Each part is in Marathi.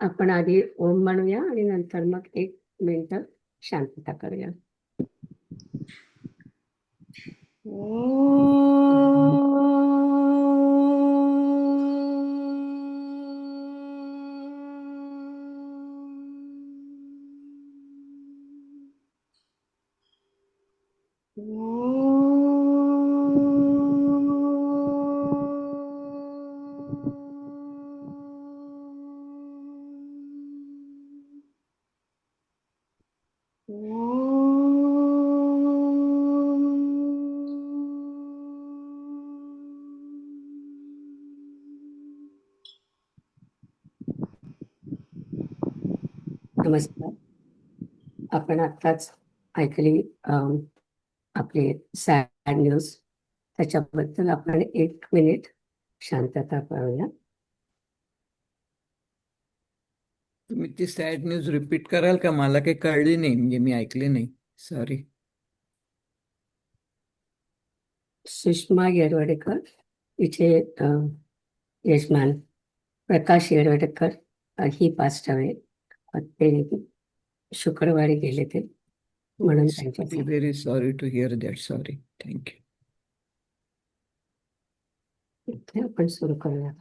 आपण आधी ओम म्हणूया आणि नंतर मग 1 मिनिट शांतता करूया. नमस्कार. आपण आत्ताच ऐकली आपली सॅड न्यूज. त्याच्याबद्दल आपण 1 मिनिट शांतता करूया. तुम्ही ती सॅड न्यूज रिपीट कराल का? मला काही कळली नाही, म्हणजे मी ऐकली नाही. सॉरी. सुषमा येरवडेकर तिचे यजमान प्रकाश येरवडेकर ही पास्ट अवे. ते शुक्रवारी गेले ते, म्हणून त्यांच्यासाठी very sorry to hear that. Sorry. Thank you. इथे आपण सुरू करूया.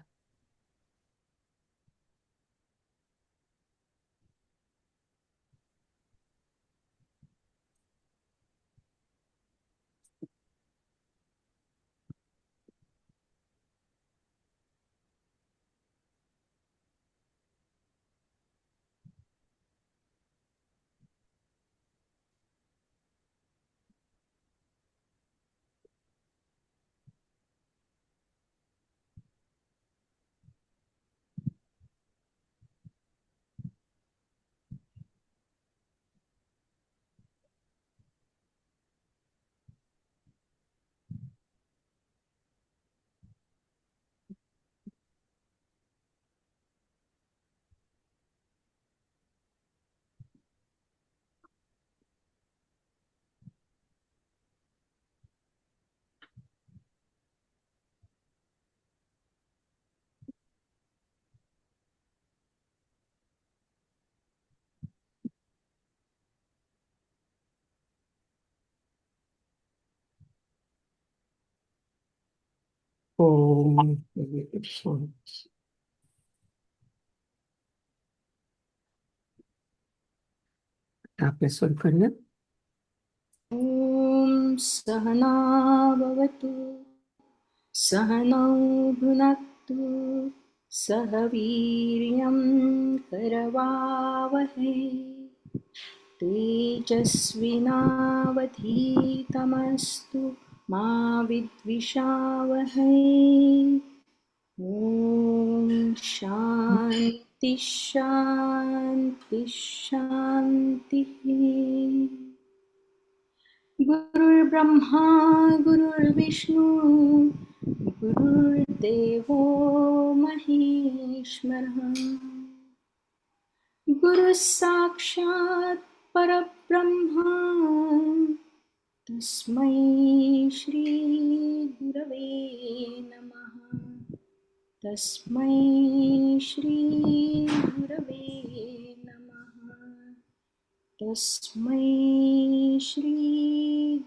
ओम शांती. आपण सुरू करूया. ॐ सहना भवतु सहनौ भुनक्तु सह वीर्यं करवावहै तेजस्विनावधीतमस्तु मा विद्विषावहै. ॐ शान्ति शान्ति शान्तिः. गुरुर्ब्रह्मा गुरुर्विष्णु गुरुर्देवो महेश्वरः. गुरुः साक्षात् परब्रह्मा तस्मै श्री गुरवे नमः. तस्मै श्री गुरवे नमः. तस्मै श्री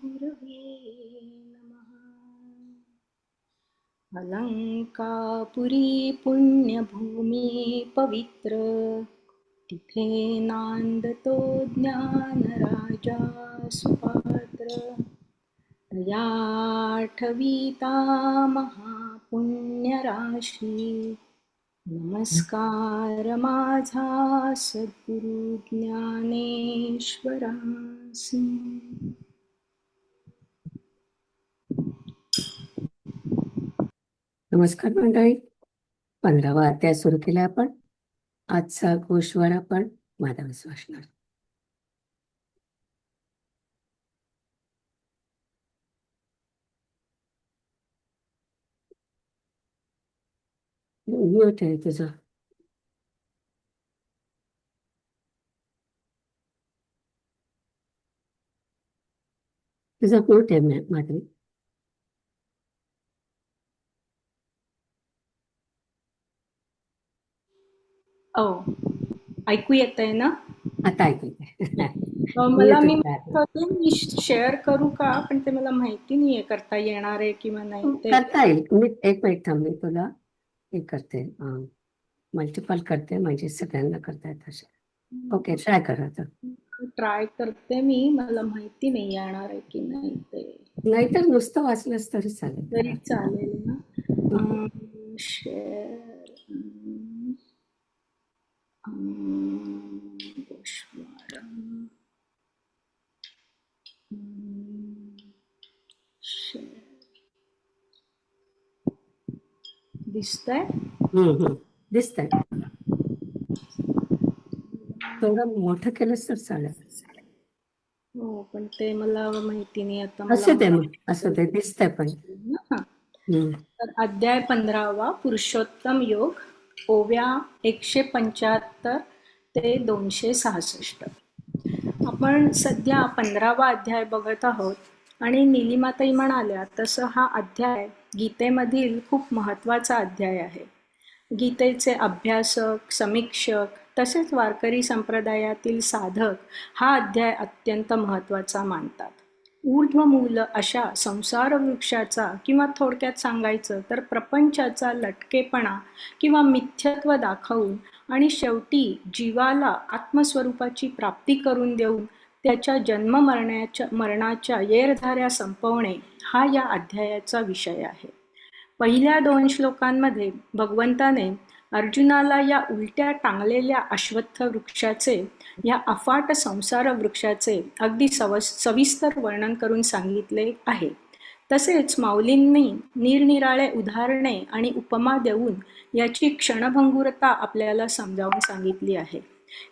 गुरवे नमः. अलंकापुरी पुण्यभूमी पवित्र तिथे नांदतो ज्ञानराजा सुपात्र. तया ठविता महापुण्यराशी नमस्कार माझा सद्गुरु ज्ञानेश्वरासी. नमस्कार मंडळी. 15वा अध्याय सुरू केला आपण. आजचा गोश्वार आपण माधवच वाचणार. म्यूट आहे तुझं. तुझा म्यूट आहे माधवी. ऐकू येतंय ना? आता ऐकू येतंय. मला येत मी होतं म्हणत आता. होते, मी शेअर करू का? पण ते मला माहिती नाहीये करता येणार आहे किंवा नाही ते. करता येईल. मी एक मिनिट थांब, मी तुला हे करते, मल्टिपल करते म्हणजे सगळ्यांना करता येत असे. ओके, ट्राय कर आता. ट्राय करते मी, मला माहिती नाही येणार आहे की नाही ते. नाहीतर नुसतं वाचलंस तरी चालेल. तरी चालेल ना? हम्म. शेअर दिसतंय? दिसतंय. थोडं मोठं केलंस तर चालेल. हो, पण ते मला माहिती नाही आता. मला असू दे मग, असू दे, दिसतंय पण. हा. हम्म. तर अध्याय 15वा पुरुषोत्तम योग, ओव्या 175 ते 266. आपण सध्या 15वा अध्याय बघत आहोत आणि निलिमाताई म्हणाल्या तसं हा अध्याय गीतेमधील खूप महत्त्वाचा अध्याय आहे. गीतेचे अभ्यासक, समीक्षक तसेच वारकरी संप्रदायातील साधक हा अध्याय अत्यंत महत्त्वाचा मानतात. ऊर्ध्वमूल अशा संसार वृक्षाचा किंवा थोडक्यात सांगायचं तर प्रपंचाचा लटकेपणा किंवा मिथ्यत्व दाखवून आणि शेवटी जीवाला आत्मस्वरूपाची प्राप्ती करून देऊन त्याच्या मरणाच्या येरधाऱ्या संपवणे हा या अध्यायाचा विषय आहे. पहिल्या 2 श्लोकांमध्ये भगवंताने अर्जुनाला या उलट्या टांगलेल्या अश्वत्थ वृक्षाचे, या अफाट संसार वृक्षाचे अगदी सविस्तर वर्णन करून सांगितले आहे. तसेच माऊलींनी निरनिराळे उदाहरणे आणि उपमा देऊन याची क्षणभंगुरता आपल्याला समजावून सांगितली आहे.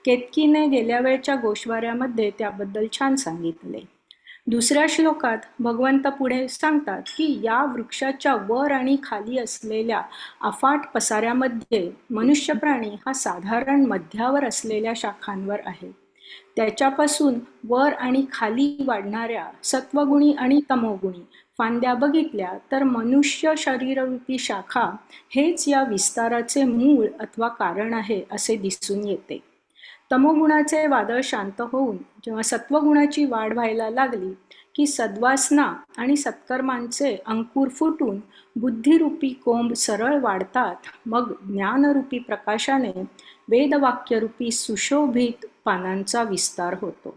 केतकीने गेल्या वेळच्या गोषवाऱ्यामध्ये त्याबद्दल छान सांगितले. दुसऱ्या श्लोकात भगवंत पुढे सांगतात की या वृक्षाच्या वर आणि खाली असलेल्या अफाट पसाऱ्यामध्ये मनुष्य प्राणी हा साधारण मध्यावर असलेल्या शाखांवर आहे. त्याच्यापासून वर आणि खाली वाढणाऱ्या सत्वगुणी आणि तमोगुणी फांद्या बघितल्या तर मनुष्य शरीररूपी शाखा हेच या विस्ताराचे मूळ अथवा कारण आहे असे दिसून येते. तमोगुणाचे वादळ शांत होऊन जेव्हा सत्वगुणाची वाढ व्हायला लागली की सद्वासना आणि सत्कर्मांचे अंकुर फुटून बुद्धिरूपी कोंब सरळ वाढतात. मग ज्ञानरूपी प्रकाशाने वेदवाक्यरूपी सुशोभित पानांचा विस्तार होतो.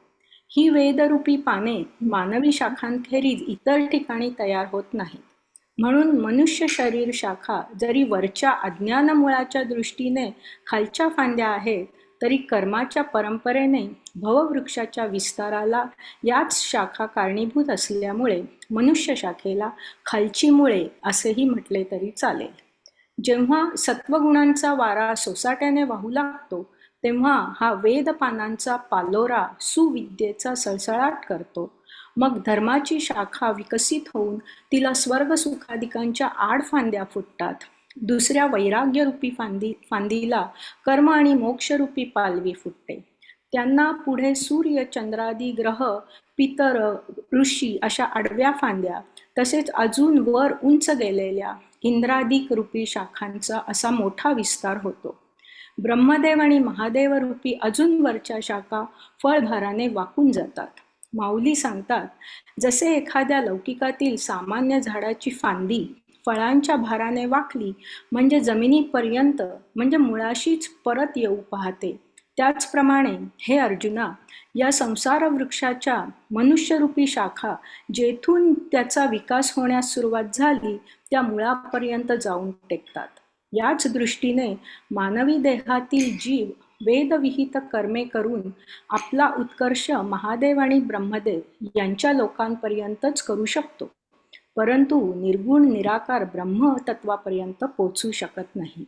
ही वेदरूपी पाने मानवी शाखांखेरीज इतर ठिकाणी तयार होत नाहीत. म्हणून मनुष्य शरीर शाखा जरी वरच्या अज्ञान मुळाच्या दृष्टीने खालच्या फांद्या आहेत तरी कर्माच्या परंपरेने भववृक्षाच्या विस्ताराला याच शाखा कारणीभूत असल्यामुळे मनुष्य शाखेला खालची मुळे असेही म्हटले तरी चालेल. जेव्हा सत्वगुणांचा वारा सोसाट्याने वाहू लागतो तेव्हा हा वेदपानांचा पालोरा सुविद्येचा सळसळाट करतो. मग धर्माची शाखा विकसित होऊन तिला स्वर्ग सुखादिकांच्या आडफांद्या फुटतात. दुसऱ्या वैराग्यरूपी फांदीला कर्म आणि मोक्षरूपी पालवी फुटते. त्यांना पुढे सूर्य, चंद्रादी ग्रह, पितर, ऋषी अशा आडव्या फांद्या तसेच अजून वर उंच गेलेल्या इंद्रादिक रूपी शाखांचा असा मोठा विस्तार होतो. ब्रह्मदेव आणि महादेव रूपी अजून वरच्या शाखा फळभाराने वाकून जातात. माऊली सांगतात, जसे एखाद्या लौकिकातील सामान्य झाडाची फांदी फळांच्या भाराने वाकली म्हणजे जमिनीपर्यंत म्हणजे मुळाशीच परत येऊ पाहते, त्याचप्रमाणे हे अर्जुना या संसार वृक्षाच्या मनुष्यरूपी शाखा जेथून त्याचा विकास होण्यास सुरुवात झाली त्या मुळापर्यंत जाऊन टेकतात. याच दृष्टीने मानवी देहातील जीव वेदविहित कर्मे करून आपला उत्कर्ष महादेव आणि ब्रह्मदेव यांच्या लोकांपर्यंतच करू शकतो, परंतु निर्गुण निराकार ब्रह्म तत्वापर्यंत पोचू शकत नाही.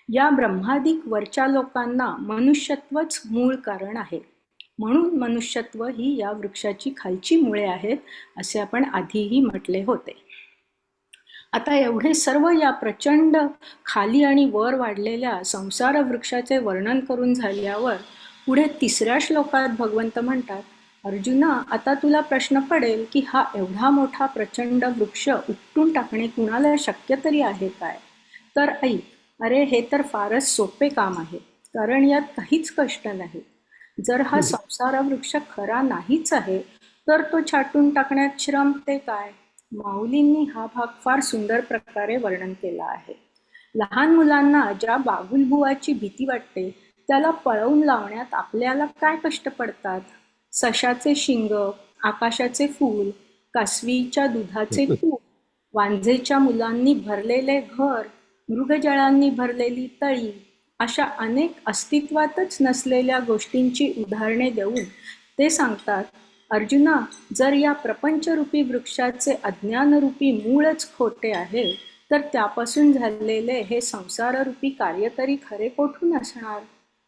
या ब्रह्मादिक वरच्या लोकांना मनुष्यत्वच मूळ कारण आहे. म्हणून मनुष्यत्व ही या वृक्षाची खालची मुळे आहेत असे आपण आधीही म्हटले होते. आता एवढे सर्व या प्रचंड खाली आणि वर वाढलेल्या संसार वृक्षाचे वर्णन करून झाल्यावर पुढे 3ऱ्या श्लोकात भगवंत म्हणतात, अर्जुना आता तुला प्रश्न पडेल की हा एवढा मोठा प्रचंड वृक्ष उपटून टाकणे कुणाला शक्य तरी आहे काय? तर ऐक, अरे हे तर फारच सोपे काम आहे. कारण यात काहीच कष्ट नाही. जर हा संसार वृक्ष खरा नाहीच आहे तर तो छाटून टाकण्यात श्रम ते काय? माऊलींनी हा भाग फार सुंदर प्रकारे वर्णन केला आहे. लहान मुलांना ज्या बागुलबुवाची भीती वाटते त्याला पळवून लावण्यात आपल्याला काय कष्ट पडतात? सशाचे शिंग, आकाशाचे फूल, कासवीच्या दुधाचे तूप, वांझेच्या मुलांनी भरलेले घर, मृगजळांनी भरलेली तळी, अशा अनेक अस्तित्वातच नसलेल्या गोष्टींची उदाहरणे देऊन ते सांगतात, अर्जुना, जर या प्रपंचरूपी वृक्षाचे अज्ञानरूपी मूळच खोटे आहे तर त्यापासून झालेले हे संसाररूपी कार्य तरी खरे कोठून असणार?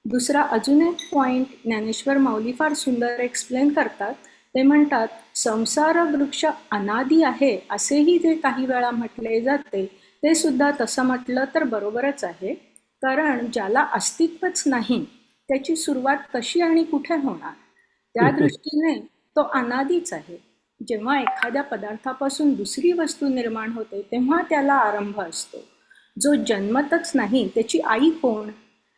दुसरा अजून एक पॉइंट ज्ञानेश्वर माऊली फार सुंदर एक्सप्लेन करतात. ते म्हणतात, संसार वृक्ष अनादी आहे असेही जे काही वेळा म्हटले जाते ते सुद्धा तसं म्हटलं तर बरोबरच आहे. कारण ज्याला अस्तित्वच नाही त्याची सुरुवात कशी आणि कुठे होणार? त्या दृष्टीने तो अनादीच आहे. जेव्हा एखाद्या पदार्थापासून दुसरी वस्तू निर्माण होते तेव्हा त्याला आरंभ असतो. जो जन्मतच नाही त्याची आई कोण?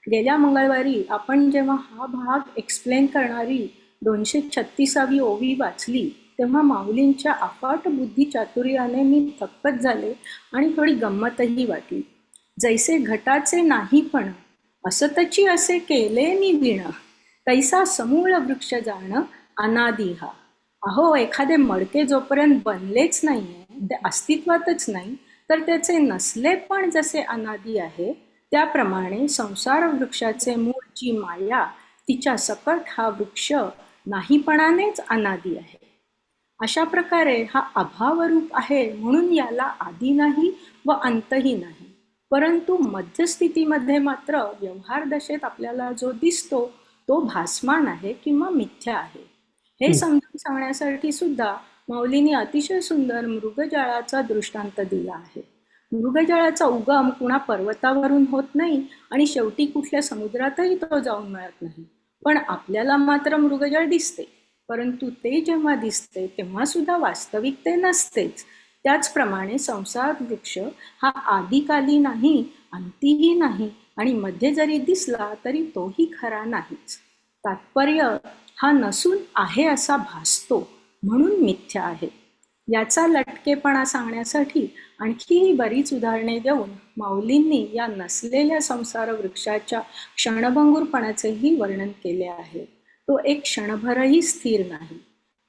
गेल्या मंगळवारी आपण जेव्हा हा भाग एक्सप्लेन करणारी 236वी ओवी वाचली तेव्हा माऊलींच्या अफाट बुद्धी चातुर्याने मी थक्कच झाले आणि थोडी गंमतही वाटली. जैसे घटाचे नाही पण असतची असे केले मी विण, तैसा समूळ वृक्ष जाण अनादी हा. अहो, एखादे मडके जोपर्यंत बनलेच नाहीये, ते अस्तित्वातच नाही, तर त्याचे नसले पण जसे अनादी आहे त्याप्रमाणे संसार वृक्षाचे मूळ जी माया तिच्या सकट हा वृक्ष नाहीपणानेच अनादी आहे. अशा प्रकारे हा अभावरूप आहे म्हणून याला आदी नाही व अंतही नाही. परंतु मध्यस्थितीमध्ये मात्र व्यवहार दशेत आपल्याला जो दिसतो तो भासमान आहे किंवा मिथ्या आहे. हे समजून सांगण्यासाठी सुद्धा माऊलींनी अतिशय सुंदर मृगजळाचा दृष्टांत दिला आहे. मृगजळाचा उगम कुणा पर्वतावरून होत नाही आणि शेवटी कुठल्या समुद्रातही तो जाऊन मिळत नाही. पण आपल्याला मात्र मृगजळ दिसते, परंतु ते जेव्हा दिसते तेव्हा सुद्धा वास्तविक ते नसतेच. त्याचप्रमाणे संसार वृक्ष हा आदिकाली नाही, अंतीही नाही आणि मध्ये जरी दिसला तरी तोही खरा नाहीच. तात्पर्य हा नसून आहे असा भासतो म्हणून मिथ्या आहे. याचा लटकेपणा सांगण्यासाठी आणखीही बरीच उदाहरणे देऊन माऊलींनी या नसलेल्या संसार वृक्षाच्या क्षणभंगूरपणाचेही वर्णन केले आहे. तो एक क्षणभरही स्थिर नाही.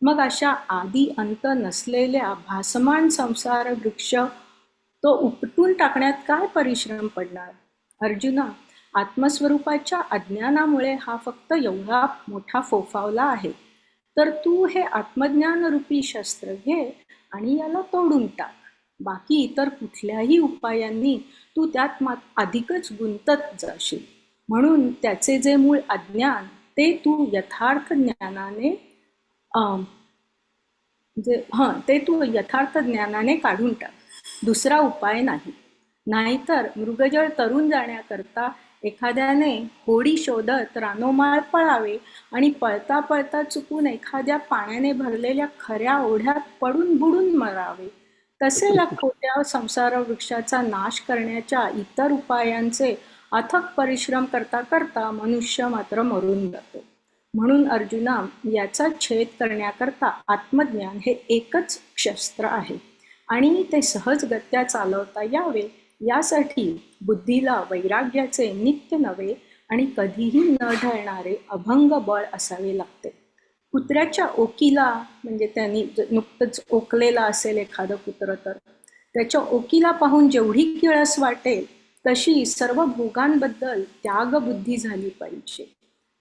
मग अशा आदी अंत नसलेल्या भासमान संसार वृक्ष तो उपटून टाकण्यात काय परिश्रम पडणार? अर्जुना, आत्मस्वरूपाच्या अज्ञानामुळे हा फक्त एवढा मोठा फोफावला आहे. तर तू हे आत्मज्ञान रूपी शस्त्र घे आणि याला तोडून टाक. बाकी इतर कुठल्याही उपायांनी तू त्यात अधिकच गुंतत जाशील. म्हणून त्याचे जे मूळ अज्ञान ते तू यथार्थ ज्ञानाने काढून टाक. दुसरा उपाय नाही. नाहीतर मृगजळ तरून जाण्याकरता एखाद्याने होडी शोधत रानोमाळ पळावे आणि पळता पळता चुकून एखाद्या पाण्याने भरलेल्या खऱ्या ओढ्यात पडून बुडून मरावे. तसे खोट्या संसार वृक्षाचा नाश करण्याच्या इतर उपायांचे अथक परिश्रम करता करता मनुष्य मात्र मरून जातो. म्हणून अर्जुना, याचा छेद करण्याकरता आत्मज्ञान हे एकच शस्त्र आहे आणि ते सहजगत्या चालवता यावे यासाठी बुद्धीला वैराग्याचे नित्य नवे आणि कधीही न ढळणारे अभंग बळ असावे लागते. कुत्र्याच्या ओकीला, म्हणजे त्यांनी नुकतंच ओकलेला असेल एखादं कुत्रं, तर त्याच्या ओकीला पाहून जेवढी किळस वाटेल तशी सर्व भोगांबद्दल त्यागबुद्धी झाली पाहिजे.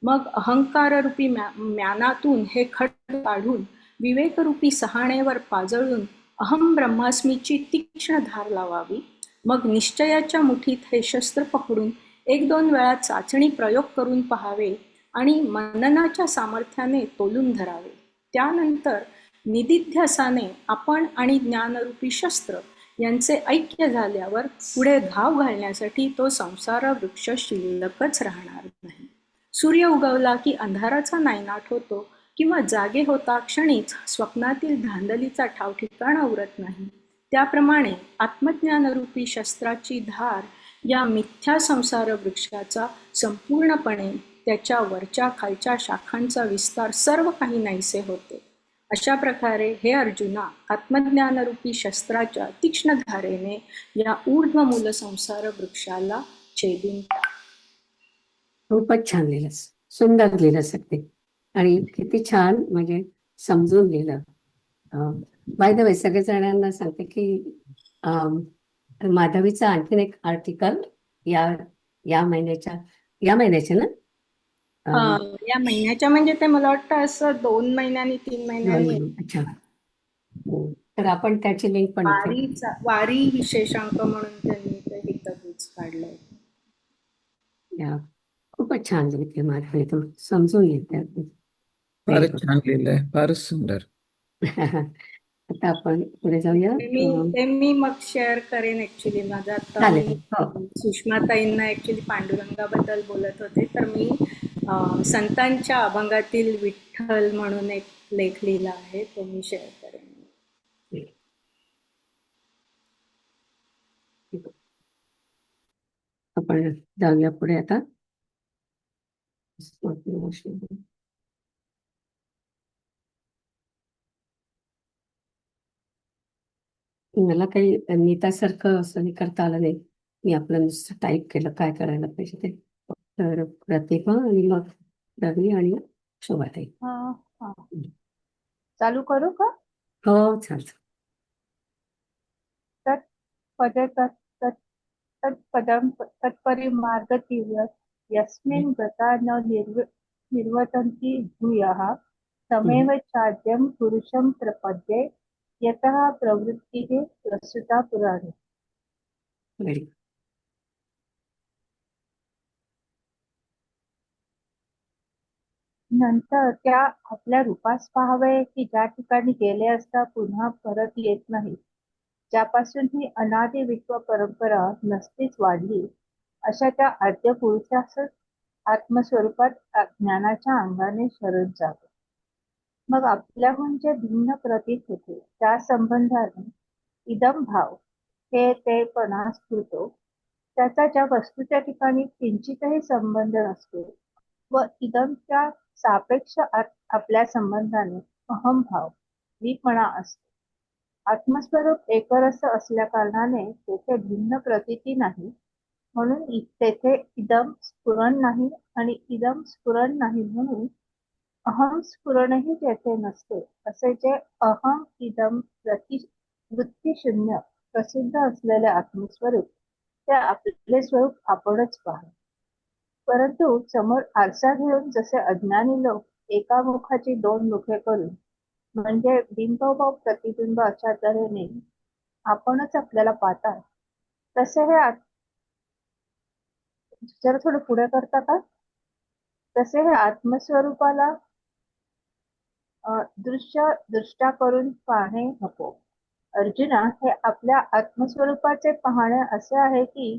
मग अहंकाररूपी म्यानातून हे खट काढून विवेकरूपी सहाणेवर पाजळून अहम ब्रह्मास्मीची तीक्ष्ण धार लावावी. मग निश्चयाच्या मुठीत हे शस्त्र पकडून 1-2 वेळा चाचणी प्रयोग करून पहावे आणि मननाच्या सामर्थ्याने तोलून धरावे. त्यानंतर निदिध्यासाने आपण आणि ज्ञानरूपी शस्त्र यांचे ऐक्य झाल्यावर पुढे घाव घालण्यासाठी तो संसार वृक्ष शिल्लकच राहणार नाही. सूर्य उगवला की अंधाराचा नायनाट होतो किंवा जागे होता क्षणीच स्वप्नातील धांदलीचा ठाव ठिकाणा उरत नाही. त्याप्रमाणे आत्मज्ञानरूपी शस्त्राची धार या मिथ्या संसार वृक्षाचा संपूर्णपणे त्याच्या वरच्या खालच्या शाखांचा विस्तार सर्व काही नाहीसे होते. अशा प्रकारे हे अर्जुना, आत्मज्ञानरूपी शस्त्राच्या तीक्ष्ण धारेने या ऊर्ध्व मूल संसार वृक्षाला छेदून टाक. खूपच छान लिहिलंस, सुंदर लिहिलं सगळे, आणि किती छान म्हणजे समजून लिहिलं. बाय द वे सगळ्या जणांना सांगते की अं, माधवीचं आणखीन एक आर्टिकल या या महिन्याचे ना या महिन्याच्या म्हणजे ते मला वाटतं असं 2 महिन्यांनी 3 महिन्यांनी अच्छा. तर आपण त्याची लिंक पण इथे वारी विशेषांक म्हणून त्यांनी ते हितगुज काढलंय. या. खूपच छान लिहिते माधवी, तू समजून लिहिते. फारच छान लिहिलंय, फारच सुंदर. आता आपण पुढे जाऊया. ते मी मग शेअर करेन. ऍक्च्युली माझा आता चालेल. मी हो. सुषमाताईंना ऍक्च्युली पांडुरंगाबद्दल बोलत होते, तर मी संतांच्या अभंगातील विठ्ठल म्हणून एक लेख लिहिला आहे, तो मी शेअर करेन. आपण जाऊया पुढे आता. मला काही नीतासारखं असं हे करता आलं नाही. मी आपलं नुसतं टाईप केलं काय करायला पाहिजे ते. तर प्रतिभा आणि मग रवी आणि शोभाताई. चालू करू का? हो चालतं. तत्पदं तत्परिमार्गतीव्र यस्मिन् गता न निर्वर्तन्ति भूयः तमेव चाद्यं पुरुषं प्रपद्ये यतः प्रवृत्तिः प्रस्तुता पुराणे. Very. नंतर त्या आपल्या रूपास पाहावे की ज्या ठिकाणी गेले असता पुन्हा परत येत नाही, ज्यापासून ही अनादि विश्व परंपरा नसतीच वाढली, अशा त्या आद्य पुरुषासच आत्मस्वरूपात ज्ञानाच्या अंगाने शरण जावे. मग आपल्याहून जे भिन्न प्रतीत होते त्या संबंधाने इदम भाव हे तेपणा स्फुरतो. त्याचा ज्या वस्तूच्या ठिकाणी किंचितही संबंध नसतो व इदमच्या सापेक्ष आपल्या संबंधाने अहमभाव मीपणा असतो. आत्मस्वरूप एकरस असल्या कारणाने तेथे भिन्न प्रतीती नाही, म्हणून तेथे इदम स्फुरण नाही, आणि इदम स्फुरण नाही म्हणून अहम स्फुरणही तेथे नसते. असे जे अहम इदम वृत्तीशून्य प्रसिद्ध असलेले आत्मस्वरूप ते आपले स्वरूप आपणच पाहतो. परंतु समोर आरसा घेऊन जसे अज्ञानी लोक एका मुखाची 2 मुखे करून म्हणजे बिंब व प्रतिबिंब अशा तऱ्हेने आपणच आपल्याला पाहतात, तसे हे जरा थोडं पुढे करता का? तसे हे आत्मस्वरूपाला दृष्टा करून पाहणे नको. अर्जुना, हे आपल्या आत्मस्वरूपाचे पाहणे असे आहे की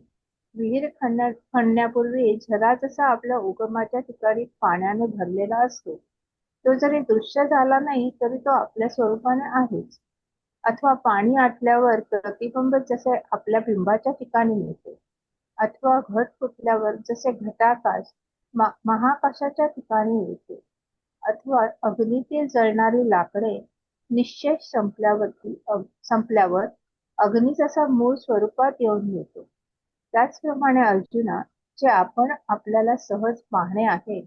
विहीर खणण्यापूर्वी झरा जसा आपल्या उगमाच्या ठिकाणी पाण्याने भरलेला असतो, तो जरी दृश्य झाला नाही तरी तो आपल्या स्वरूपाने आहेच. अथवा पाणी आटल्यावर प्रतिबिंब जसे आपल्या बिंबाच्या ठिकाणी मिळते, अथवा घट फुटल्यावर जसे घटाकाश महाकाशाच्या ठिकाणी मिळते, अथवा अग्नीतील जळणारी लाकडे निश्चेष संपल्यावर अग्नी जसा मूळ स्वरूपात येऊन येतो, त्याचप्रमाणे अर्जुना, जे आपण आपल्याला सहज पाहणे आहे,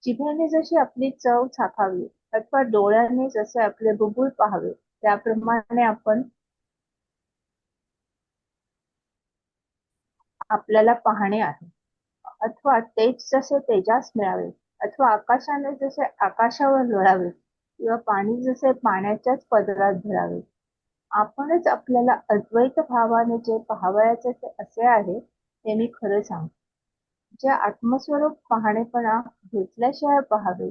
जिभेने जशी आपली चव चाखावी अथवा डोळ्याने जसे आपले बुबुळ पाहावे, त्याप्रमाणे आपण आपल्याला पाहणे आहे. अथवा तेज जसे तेजास मिळावे, अथवा आकाशाने जसे आकाशावर लोळावे, किंवा पाणी जसे पाण्याच्याच पदरात भरावे, आपणच आपल्याला अद्वैत भावाने जे पाहावयाचे ते असे आहे, ते मी खरं सांगतो. जे आत्मस्वरूप पाहणेपणा घेतल्याशिवाय पाहावे,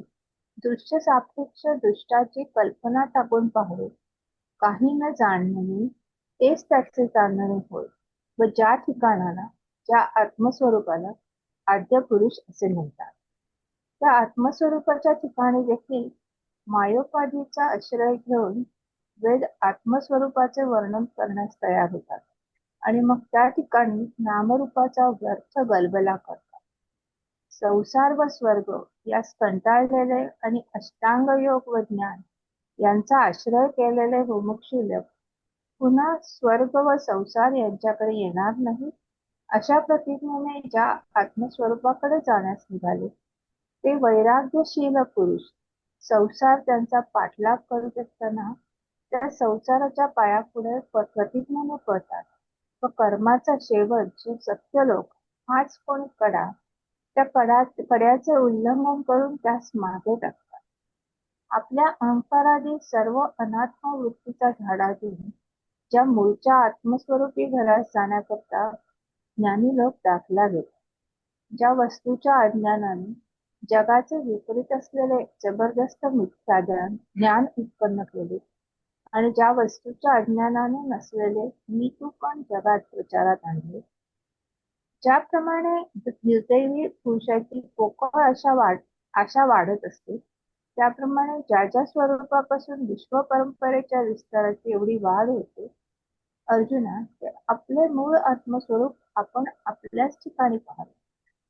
दृश्य सापेक्ष दृष्टाची कल्पना टाकून पाहावे, काही न जाणणे तेच त्याचे जाणणे होय. व ज्या ठिकाणाला, ज्या आत्मस्वरूपाला आद्य पुरुष असे म्हणतात, त्या आत्मस्वरूपाच्या ठिकाणी देखील मायोपाधीचा आश्रय घेऊन वेद आत्मस्वरूपाचे वर्णन करण्यास तयार होतात. आणि मग त्या ठिकाणी नामरूपाचा व्यर्थ गलबला करतात. संसार व स्वर्ग यास कंटाळलेले आणि अष्टांग योग व ज्ञान यांचा आश्रय केलेले मुमुक्षु लोक पुन्हा स्वर्ग व संसार यांच्याकडे येणार नाही अशा प्रतिज्ञेने ज्या आत्मस्वरूपाकडे जाण्यास निघाले ते वैराग्यशील पुरुष संसार त्यांचा पाठलाग करत असताना त्या संसाराच्या पायापुढे प्रतिज्ञेने पळतात व कर्माचा शेवट जो सत्यलोक हाच कोणी कडा त्या कड्याचे उल्लंघन करून त्यास मागे टाकतात. आपल्या अहंकारादी सर्व अनात्म वृत्तीचा झाडा देऊन ज्या मूळच्या आत्मस्वरूपी घरास जाण्याकरता ज्ञानी लोक दाखला घेतात. ज्या वस्तूच्या अज्ञानाने जगाचे विपरीत असलेले जबरदस्त मिथ्याज्ञान ज्ञान उत्पन्न केले आणि ज्या वस्तूच्या अज्ञानाने नसलेले मी तू पण जगात प्रचारात आणले, ज्याप्रमाणे निर्दैवी पुरुषाची पोकळ आशा वाढत असते, त्याप्रमाणे ज्या ज्या स्वरूपापासून विश्व परंपरेच्या विस्ताराची एवढी वाढ होते, अर्जुना आपले मूळ आत्मस्वरूप आपण आपल्याच ठिकाणी पाहतो.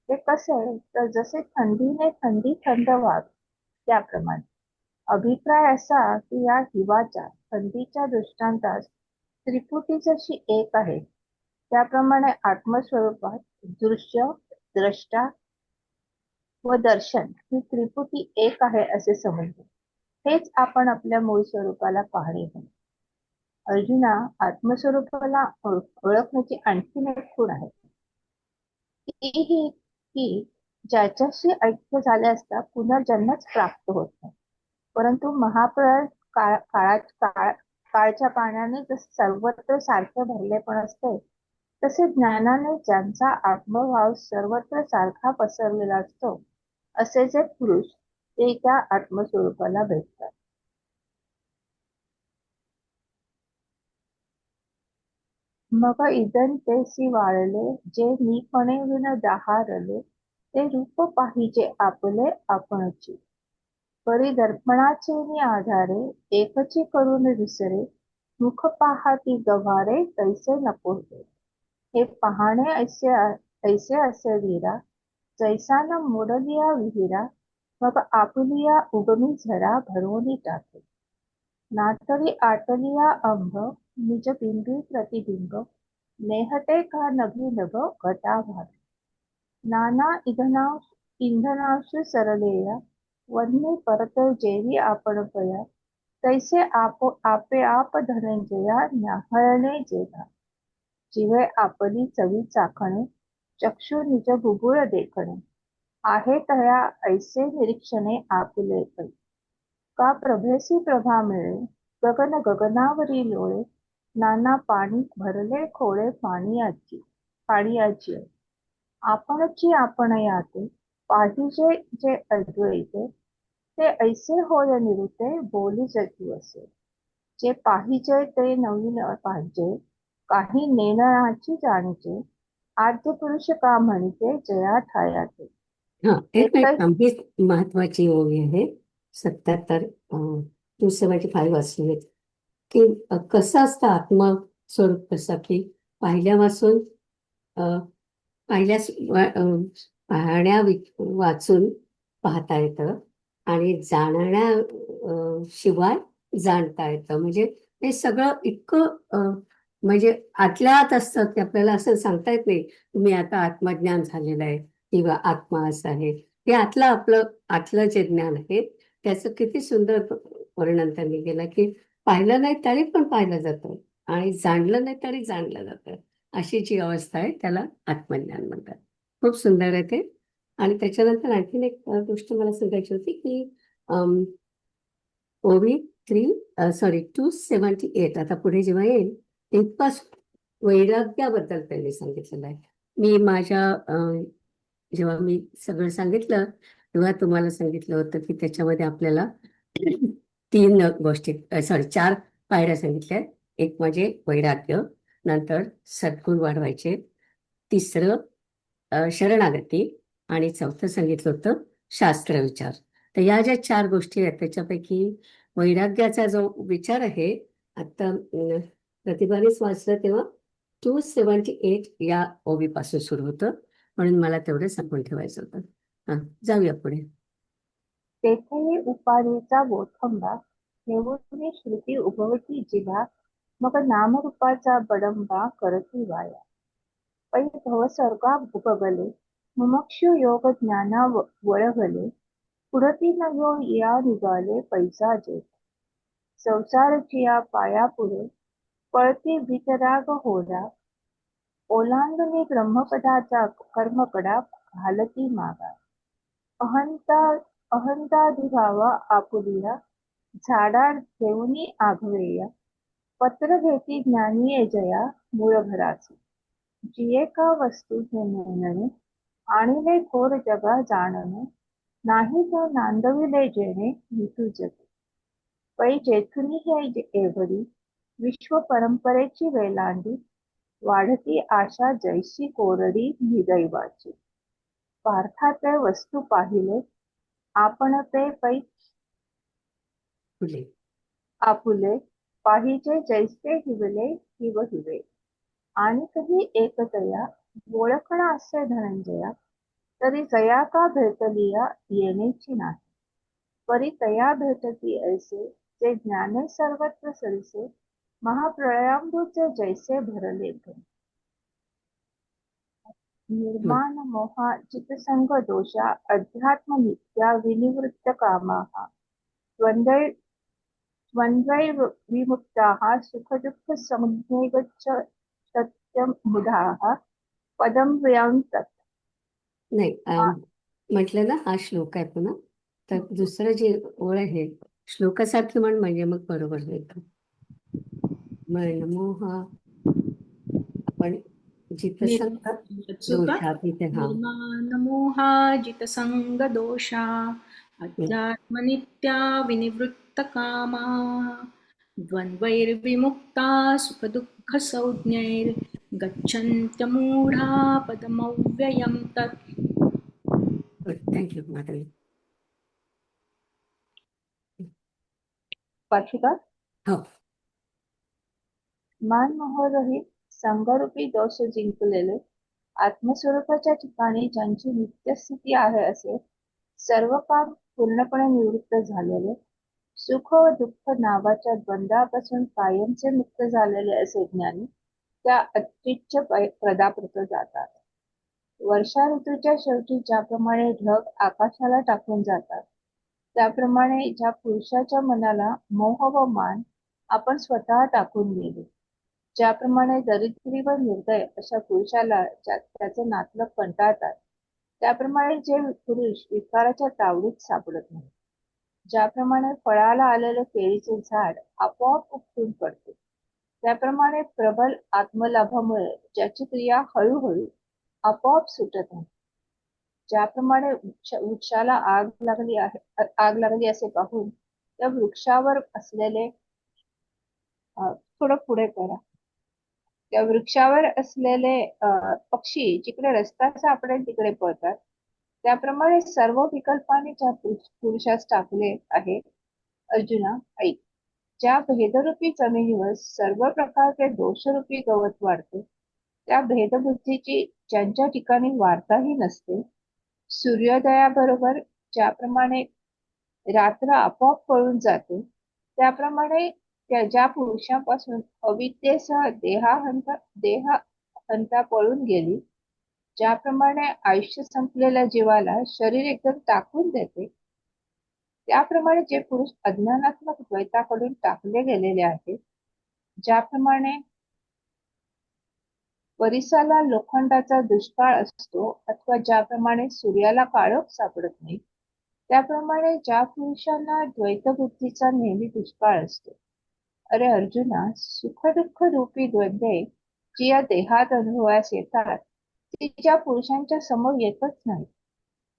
ते कसे तर जसे थंडीने थंड वाढ त्याप्रमाणे. अभिप्राय असा की या हिवाच्या थंडीच्या दृष्टांतात त्रिपुटी जशी एक आहे त्याप्रमाणे आत्मस्वरूपात दृश्य द्रष्टा व दर्शन ही त्रिपुटी एक आहे असे समजले. हेच आपण आपल्या मूळ स्वरूपाला पाहणे होय. अर्जुना आत्मस्वरूपाला ओळखण्याची आणखीन एक खूण आहे ती ही की ज्याच्याशी ऐक्य झाले असता पुनर्जन्मच प्राप्त होत नाही. परंतु महाप्रलय काळच्या पाण्याने जसे सर्वत्र सारखे भरले पण असते तसे ज्ञानाने ज्यांचा आत्मभाव सर्वत्र सारखा पसरलेला असतो असे जे पुरुष ते त्या आत्मस्वरूपाला भेटतात. मग इदन तेसी वाळले जे मीपणे विन दाहारले ते रूप पाहिजे आपले आपणची परी दर्पणाचे मी आधारे एकची करून विसरे मुख पाहाती गव्हारे तैसे नको हे. हे पाहणे ऐसे असे वीरा जैसा न मोडलिया विहिरा मग आपुलिया उगमी झरा भरवून टाके. नातरी आटलिया अंभ निज बिंबी प्रतिबिंब नेहते का नभी नभ घटाभार. नाना इंधनांशु सरलेया वन्य परत जेवी आपण पया तैसे आपे आप धनंजया न्याहळणे जेधा. जिवे आपली चवी चाखणे चक्षु निज बुबुळ देखणे आहे तया ऐसे निरीक्षणे आपुले पै. का प्रभेसी प्रभा मिळे गगन गगनावरी लोळे नाना पाणी भरले खोळे पाणीयाची आपणची आपण याते पाहिजे जे अद्वैते ते ऐसे होय निरुते बोली जगी असे. जे पाहिजे ते नवीन पाहिजे काही नेणनाची जाणीचे आद्य पुरुष का म्हणते जया ठायाते. हा एक एकच ही महत्वाची ओळी आहे 77 275 वाचली की कसं असतं आत्मस्वरूप कसं की पाहिल्यापासून पाहिल्यास वाचून पाहता येतं आणि शिवाय जाणता येतं. म्हणजे हे सगळं इतकं म्हणजे आतल्या आत असतं की आपल्याला असं सांगता येत नाही तुम्ही आता आत्मज्ञान झालेलं आहे किंवा आत्मा असं आहे. हे आतलं जे ज्ञान आहे त्याचं किती सुंदर वर्णन त्यांनी केलं की पाहिलं नाही तरी पण पाहिलं जातं आणि जाणलं नाही तरी जाणलं जातं. अशी जी अवस्था आहे त्याला आत्मज्ञान म्हणतात. खूप सुंदर आहे ते. आणि त्याच्यानंतर आणखीन एक गोष्ट मला सांगायची होती की ओवी 278 आता पुढे जेव्हा येईल तिथपासून वैराग्याबद्दल त्यांनी सांगितलेलं आहे. मी जेव्हा मी सगळं सांगितलं तेव्हा तुम्हाला सांगितलं होतं की त्याच्यामध्ये आपल्याला 4 पायऱ्या सांगितल्या. एक म्हणजे वैराग्य, नंतर सद्गुण वाढवायचे, तिसरं शरणागती आणि चौथं सांगितलं होतं शास्त्रविचार. तर या ज्या 4 गोष्टी आहेत त्याच्यापैकी वैराग्याचा जो विचार आहे आता प्रतिभानेच वाचलं तेव्हा 278 या ओवीपासून सुरू होतं, म्हणून मला तेवढं सांगून ठेवायचं होतं. हा, जाऊया पुढे. तेथेही उपाधीचा बोथंबा ठेवून श्रुती उगवती जिभा मग नामरूपाचा बडंबा करती वाया. पै भवसर्गा उपगले मुमुक्षु योग ज्ञाना वळगले पुढती न यो या निघाले पैसा जेथ. संसारचिया पायापुढे पळती वीतराग होरा ओलांडून ब्रह्मपदाचा कर्मकडा घालती मागा. अहंता अहंताधिभावा आपुलिया झाडा घेऊनी आघवेया पत्र घेती ज्ञानीये जया मूळ घराची. जिये का वस्तू हे नेणणे आणिले थोर जगा जाणणे नाही तो नांदविले जेणे विटू जगे. पै जेथुनी हे एवढी विश्व परंपरेची वेलांडी वाढती आशा जैसी कोरडी निदैवाची. पार्थाचे वस्तू पाहिले आपण ते पै पुढे. आपुले पाहिजे जैसे हिवले हिव हिवे. आणि कधी एकतया ओळखणा असे धनंजया तरी जया का भेटलिया येणेची नाही. परी तया भेटती ऐसे जे ज्ञाने सर्वत्र सरिसे महाप्रळयांबुचे जैसे भरले घन. निर्माण मोहा चितसंग दोषा अध्यात्म नित्या विनिवृत्त कामाः द्वंद्वै विमुक्ताः सुखदुःख संज्ञेगच्छ सत्यमुधाः पदं व्यं तत्. नाही, म्हटलं ना हा श्लोक आहे पुन्हा, तर दुसरं जे ओळ आहे श्लोकासारखी म्हण म्हणजे मग बरोबर होईल. मनमोहा आपण जितसंग दोषा तिथे हा निर्माणमोहा जितसंगदोषा अध्यात्मनित्या विनिवृत्तकामा द्वन्द्वैर्विमुक्ता सुखदुःखसंज्ञैर्गच्छन्त्यमूढा पदमव्ययं तत्. थँक्यू माधवी. पाठिका हो, मानमोहरहित संगरूपी दोष जिंकलेले आत्मस्वरूपाच्या ठिकाणी ज्यांची नित्यस्थिती आहे असे सर्व काम पूर्णपणे निवृत्त झालेले सुख व दुःख नावाच्या द्वंद्वापासून कायमचे मुक्त झालेले असे ज्ञानी त्या अत्युच्च पदाप्रत जातात. वर्षा ऋतूच्या शेवटी ज्याप्रमाणे ढग आकाशाला टाकून जातात त्याप्रमाणे ज्या पुरुषाच्या मनाला मोह व मान आपण स्वतः टाकून गेले. ज्याप्रमाणे दरिद्री व निर्दय अशा पुरुषाला त्याचे नातलग कंटाळतात त्याप्रमाणे जे पुरुष विकाराच्या तावडीत सापडत नाही. ज्याप्रमाणे फळाला आलेले केळीचे झाड आपोआप उपटून पडते त्याप्रमाणे प्रबल आत्मलाभामुळे ज्याची क्रिया हळूहळू आपोआप सुटत नाही. ज्याप्रमाणे वृक्षाला आग लागली असे पाहून त्या वृक्षावर असलेले थोडं पुढे करा. त्या वृक्षावर असलेले पक्षी जिकडे रस्ता सापडेल तिकडे पळतात त्याप्रमाणे सर्व विकल्पाने ज्या पुरुषास टाकले आहे. अर्जुना ऐक, ज्या भेदरूपी जमिनीवर सर्व प्रकारचे दोषरूपी गवत वाढते त्या भेदबुद्धीची ज्यांच्या ठिकाणी वार्ताही नसते सूर्योदयाबरोबर ज्याप्रमाणे रात्र आपोआप पळून जाते त्याप्रमाणे ज्या पुरुषापासून अविद्येसह देहहंता पळून गेली ज्याप्रमाणे आयुष्य संपलेल्या जीवाला शरीर एकदम टाकून देते त्याप्रमाणे जे पुरुष अज्ञानात्मक द्वैताकडून टाकले गेलेले आहेत. ज्याप्रमाणे परिसाला लोखंडाचा दुष्काळ असतो अथवा ज्याप्रमाणे सूर्याला काळोख सापडत नाही त्याप्रमाणे ज्या पुरुषांना द्वैतबुद्धीचा नेहमी दुष्काळ असतो. अरे अर्जुना, सुखदुःख रूपी द्वंद्वे जी या देहात अनुभवास येतात ती ज्या पुरुषांच्या समोर येतच नाही.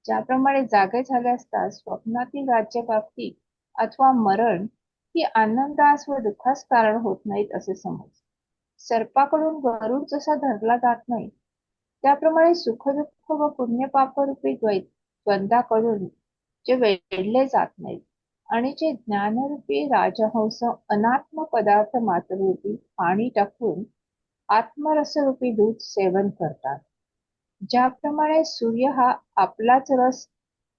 ज्याप्रमाणे जागे झाले असता स्वप्नातील राज्यप्राप्ती अथवा मरण ही आनंदास व दुःखास कारण होत नाहीत असे समज. सर्पाकडून गरुड जसा धरला जात नाही त्याप्रमाणे सुखदुःख व पुण्यपापरूपी द्वंद्वाकडून जे वेढले जात नाहीत आणि जे ज्ञानरूपी राजहंस अनात्म पदार्थ मात्ररूपी पाणी टाकून आत्मरसरूपी दूध सेवन करतात. ज्याप्रमाणे सूर्य हा आपलाच रस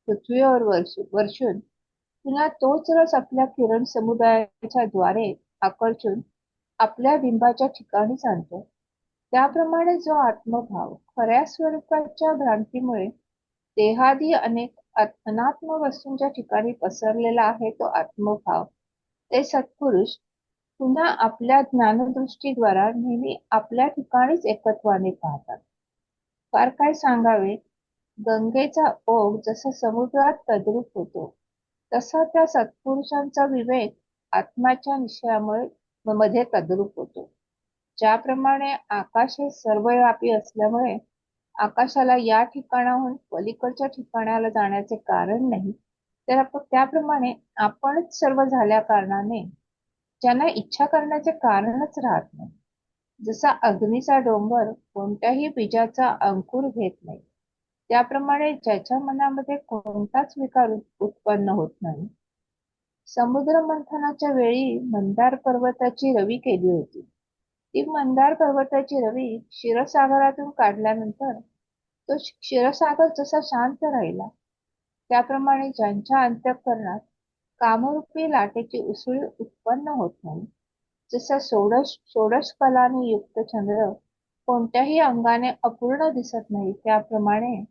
पृथ्वीवर वर्षून पुन्हा तोच रस आपल्या किरण समुदायाच्या द्वारे आकर्षून आपल्या बिंबाच्या ठिकाणी आणतो, त्याप्रमाणे जो आत्मभाव खऱ्या स्वरूपाच्या भ्रांतीमुळे देहादी अनेक अनात्म वस्तूंच्या ठिकाणी पसरलेला आहे, तो आत्मभाव ते सत्पुरुष पुन्हा आपल्या ज्ञानदृष्टीद्वारा नेहमी आपल्या ठिकाणीच एकत्वाने पाहतात. फार काय सांगावे, गंगेचा ओघ जसा समुद्रात तद्रूप होतो, तसा त्या सत्पुरुषांचा विवेक आत्म्याच्या निश्चयामुळे मध्ये तद्रूप होतो. ज्याप्रमाणे आकाश हे सर्वव्यापी असल्यामुळे आकाशाला या ठिकाणाहून पलीकडच्या ठिकाणाला जाण्याचे कारण नाही, तर त्याप्रमाणे आपणच सर्व झाल्या कारणाने ज्यांना इच्छा करण्याचे कारणच राहत नाही. जसा अग्नीचा डोंगर कोणत्याही बीजाचा अंकुर घेत नाही, त्याप्रमाणे ज्याच्या मनामध्ये कोणताच विकार उत्पन्न होत नाही. समुद्र मंथनाच्या वेळी मंदार पर्वताची रवी केली होती. ती मंदार पर्वताची रवी क्षीरसागरातून काढल्यानंतर तो क्षीरसागर जसा शांत राहिला, त्याप्रमाणे ज्यांच्या अंतःकरणात कामरूपी लाटेची उसळी उत्पन्न होत नाही, जसा षोडश कलांनी युक्त चंद्र कोणत्याही अंगाने अपूर्ण दिसत नाही, त्याप्रमाणे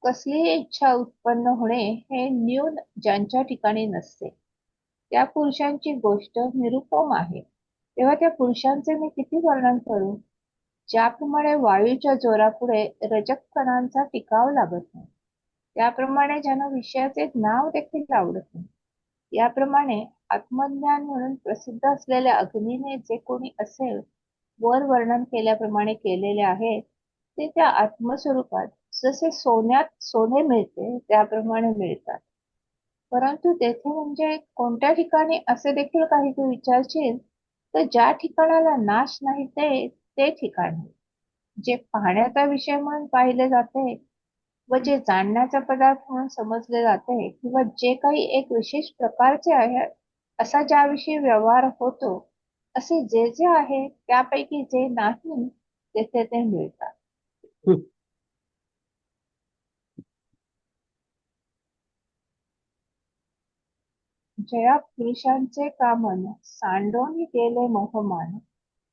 कसलीही इच्छा उत्पन्न होणे हे न्यून ज्यांच्या ठिकाणी नसते, त्या पुरुषांची गोष्ट निरुपम आहे. तेव्हा त्या पुरुषांचे मी किती वर्णन करू. ज्याप्रमाणे वायूच्या जोरापुढे रजक कणांचा टिकाव लागत नाही, त्याप्रमाणे ज्यांना विषयाचे नाव देखील आवडत नाही, याप्रमाणे आत्मज्ञान म्हणून प्रसिद्ध असलेल्या अग्नीने जे कोणी असे वर वर्णन केल्याप्रमाणे केलेले आहे, ते त्या आत्मस्वरूपात जसे सोन्यात सोने मिळते त्याप्रमाणे मिळतात. परंतु तेथे म्हणजे कोणत्या ठिकाणी असे देखील काही तू विचारशील, तर ज्या ठिकाणाला नाश नाही ते ठिकाण आहे. जे पाहण्याचा विषय म्हणून पाहिले जाते व जे जाणण्याचा पदार्थ म्हणून समजले जाते, किंवा जे काही एक विशेष प्रकारचे आहे असा ज्याविषयी व्यवहार होतो, असे जे जे आहे त्यापैकी जे नाही तेथे ते मिळतात. हं. जया पुरुषांचे कामन सांडोनी गेले मोहमान,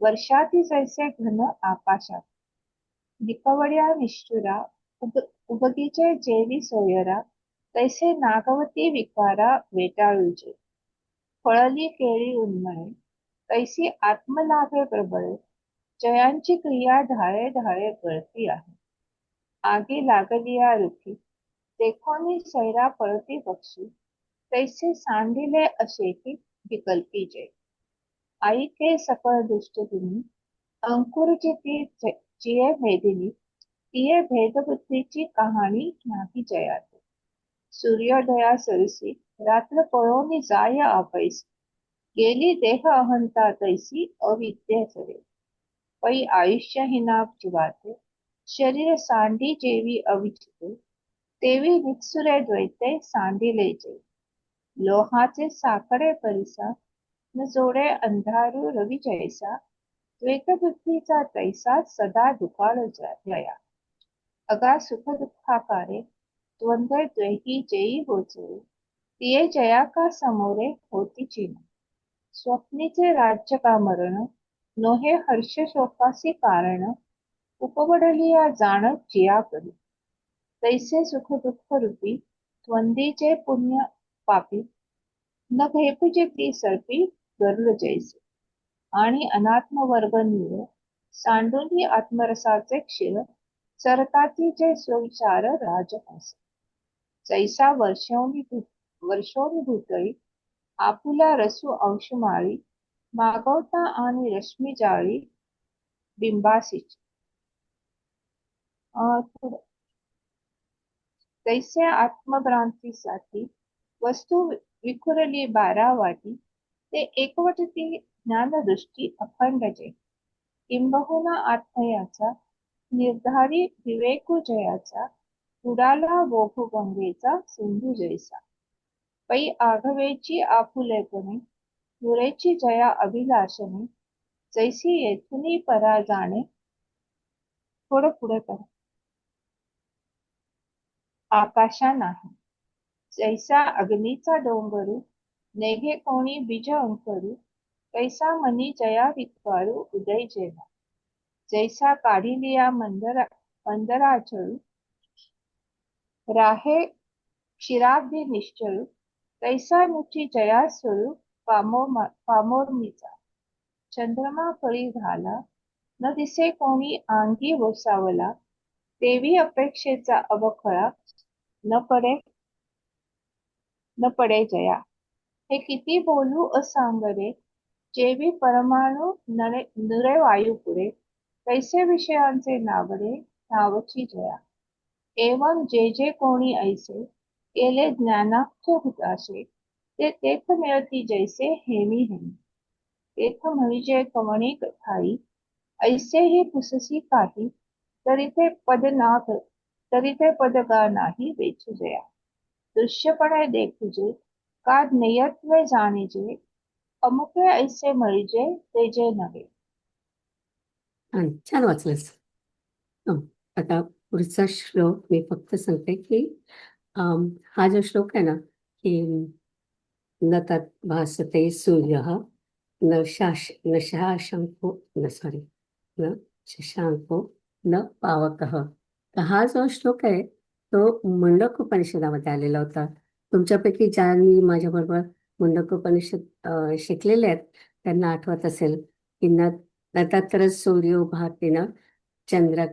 वर्षाती जैसे घन आकाशात, निपवड्या निष्ठुरा उबगीचे जेवी सोयरा, तैसे नागवती विकारा वेटाळूचे, फळली केळी उन्मळे, तैसी आत्मलाभे प्रबळे, जयांची क्रिया ढाळे ढाळे गळती आहे. आगी लागलिया रुखी, देखोनी सैरा पळती पक्षी, तैसे सांडिले असे की विकल्पी जय. आई के सकळ दुष्ट तुम्ही, अंकुर ती जिये भेदिनी, तिये भेदबुद्धीची कहाणी नाही जयात. सूर्योदया सरसी, रात्र पळोनी जाय आपैसी, गेली देह अहंता तैसी अविद्या सरे. पै आयुष्यहीना जीवाते, शरीर सांडी जेवी अविचिते, तेवी नित्सुरे द्वैते सांडिले जे. लोहाचे साकडे परिसा, न जोडे अंधारू रवी जैसा, द्वैतबुद्धीचा तैसा सदा दुकाळ जया. अगा सुख दुःखाकारे, द्वंद्व द्वैही जेई गोचरे, तिये जया का समोरे होती चिन. स्वप्नीचे राज्य का मरण, नोहे हर्ष शोकासी कारण, उपवडलिया जाण जिया करी. तैसे सुख दुःख रूपी द्वंदीचे पुण्य पापी, न भेपुजे ती सर्पी गरुड जैसे. आणि अनात्म वर्ग नीळ, सांडूनी आत्मरसाचे क्षीर, चरताती जे स्वविचार राजहंस. जैसा वर्षोनी भूतळी, आपुला रसू अंशमाळी, मागवता आणि रश्मी जाळी बिंबासीची. तैसे आत्मभ्रांतीसाठी वस्तू विखुरली 12 वाटी, ते एकवटती ज्ञानदृष्टी अखंड जे. किंबहुना आत्मयाचा निर्धारी विवेकू जयाचा, उडाला बोभू गंगेचा सिंधू जैसा. पै आघवेची आपुलेपणे, पुरेची जया अभिलाषणे, जैसी येथुनी परा जाणे. थोडं पुढे करा. आकाशा नाही. जैसा अग्नीचा डोंगरू नेघे कोणी बीज अंकरू. कैसा मनी जया वित्वारू उदय जेवा. जैसा काढिलिया मंदराचळू राहे क्षीराब्धी निश्चळू. तैसा नुची जया स्वरू पामोर्मीचा. चंद्रमा कळी झाला न दिसे कोणी अंगी वसावला. देवी अपेक्षेचा अवखळा न पडे जया. हे किती बोलू असांगरे. जेवी परमाणू नुरे वायू पुरे. कैसे विषयांचे नावरे नावची जया. एवं जे जे कोणी ऐसे केले ज्ञानाख्य हुताशे. ते तेथ मिळती जैसे हेमी हेमी. तेथ म्हणजे कवणी ठाई. ऐसे ही पुससी काही. तरी ते पद गा नाही वेचू जया. दृश्यपणे देखुजे का ज्ञेयत्वे जाणीजे. अमुके ऐसे मळीजे ते जे नव्हे. छान छान वाचलंस. हं. आता पुढचा श्लोक मी फक्त सांगते की हा जो श्लोक आहे ना की न तत् भासते सूर्य न शशांको न शशांको न पावकः. तर हा जो श्लोक आहे तो मुंडक उपनिषदामध्ये आलेला होता. तुमच्यापैकी ज्यांनी माझ्याबरोबर मुंडक उपनिषद शिकलेले आहेत त्यांना आठवत असेल की न तत्र सूर्यो भाति न चंद्र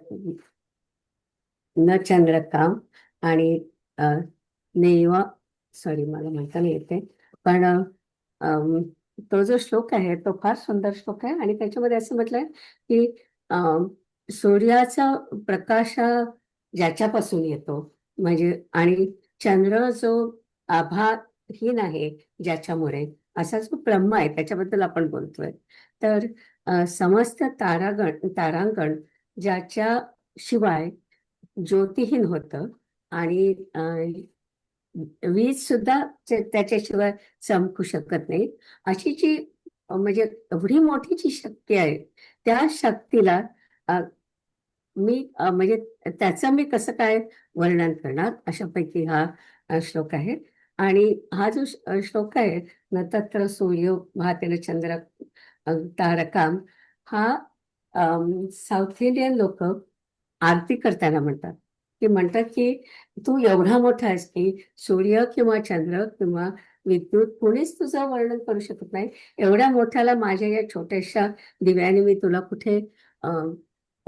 न चंद्रकाम आणि नेवा सॉरी मला म्हणता नाही येते पण तो जो श्लोक आहे तो फार सुंदर श्लोक आहे आणि त्याच्यामध्ये असं म्हटलंय की सूर्याचा प्रकाश ज्याच्यापासून येतो म्हणजे आणि चंद्र जो आभाहीन आहे ज्याच्यामुळे असा जो ब्रह्म आहे त्याच्याबद्दल आपण बोलतोय. तर समस्त तारांगण ज्याच्या शिवाय ज्योतिहीन मोठं आणि वीज सुद्धा त्याच्याशिवाय चमकू शकत नाही अशी जी म्हणजे एवढी मोठी जी शक्ती आहे त्या शक्तीला मी म्हणजे त्याचं मी कसं काय वर्णन करणार अशापैकी हा श्लोक आहे. आणि हा जो श्लोक आहे न तत्र सूर्यो भातेन चंद्र तारकाम हा साऊथ इंडियन लोक आरती करताना म्हणतात की तू एवढा मोठा आहेस की सूर्य किंवा चंद्र किंवा विद्युत कोणीच तुझं वर्णन करू शकत नाही. एवढ्या मोठ्याला माझ्या या छोट्याशा दिव्याने मी तुला कुठे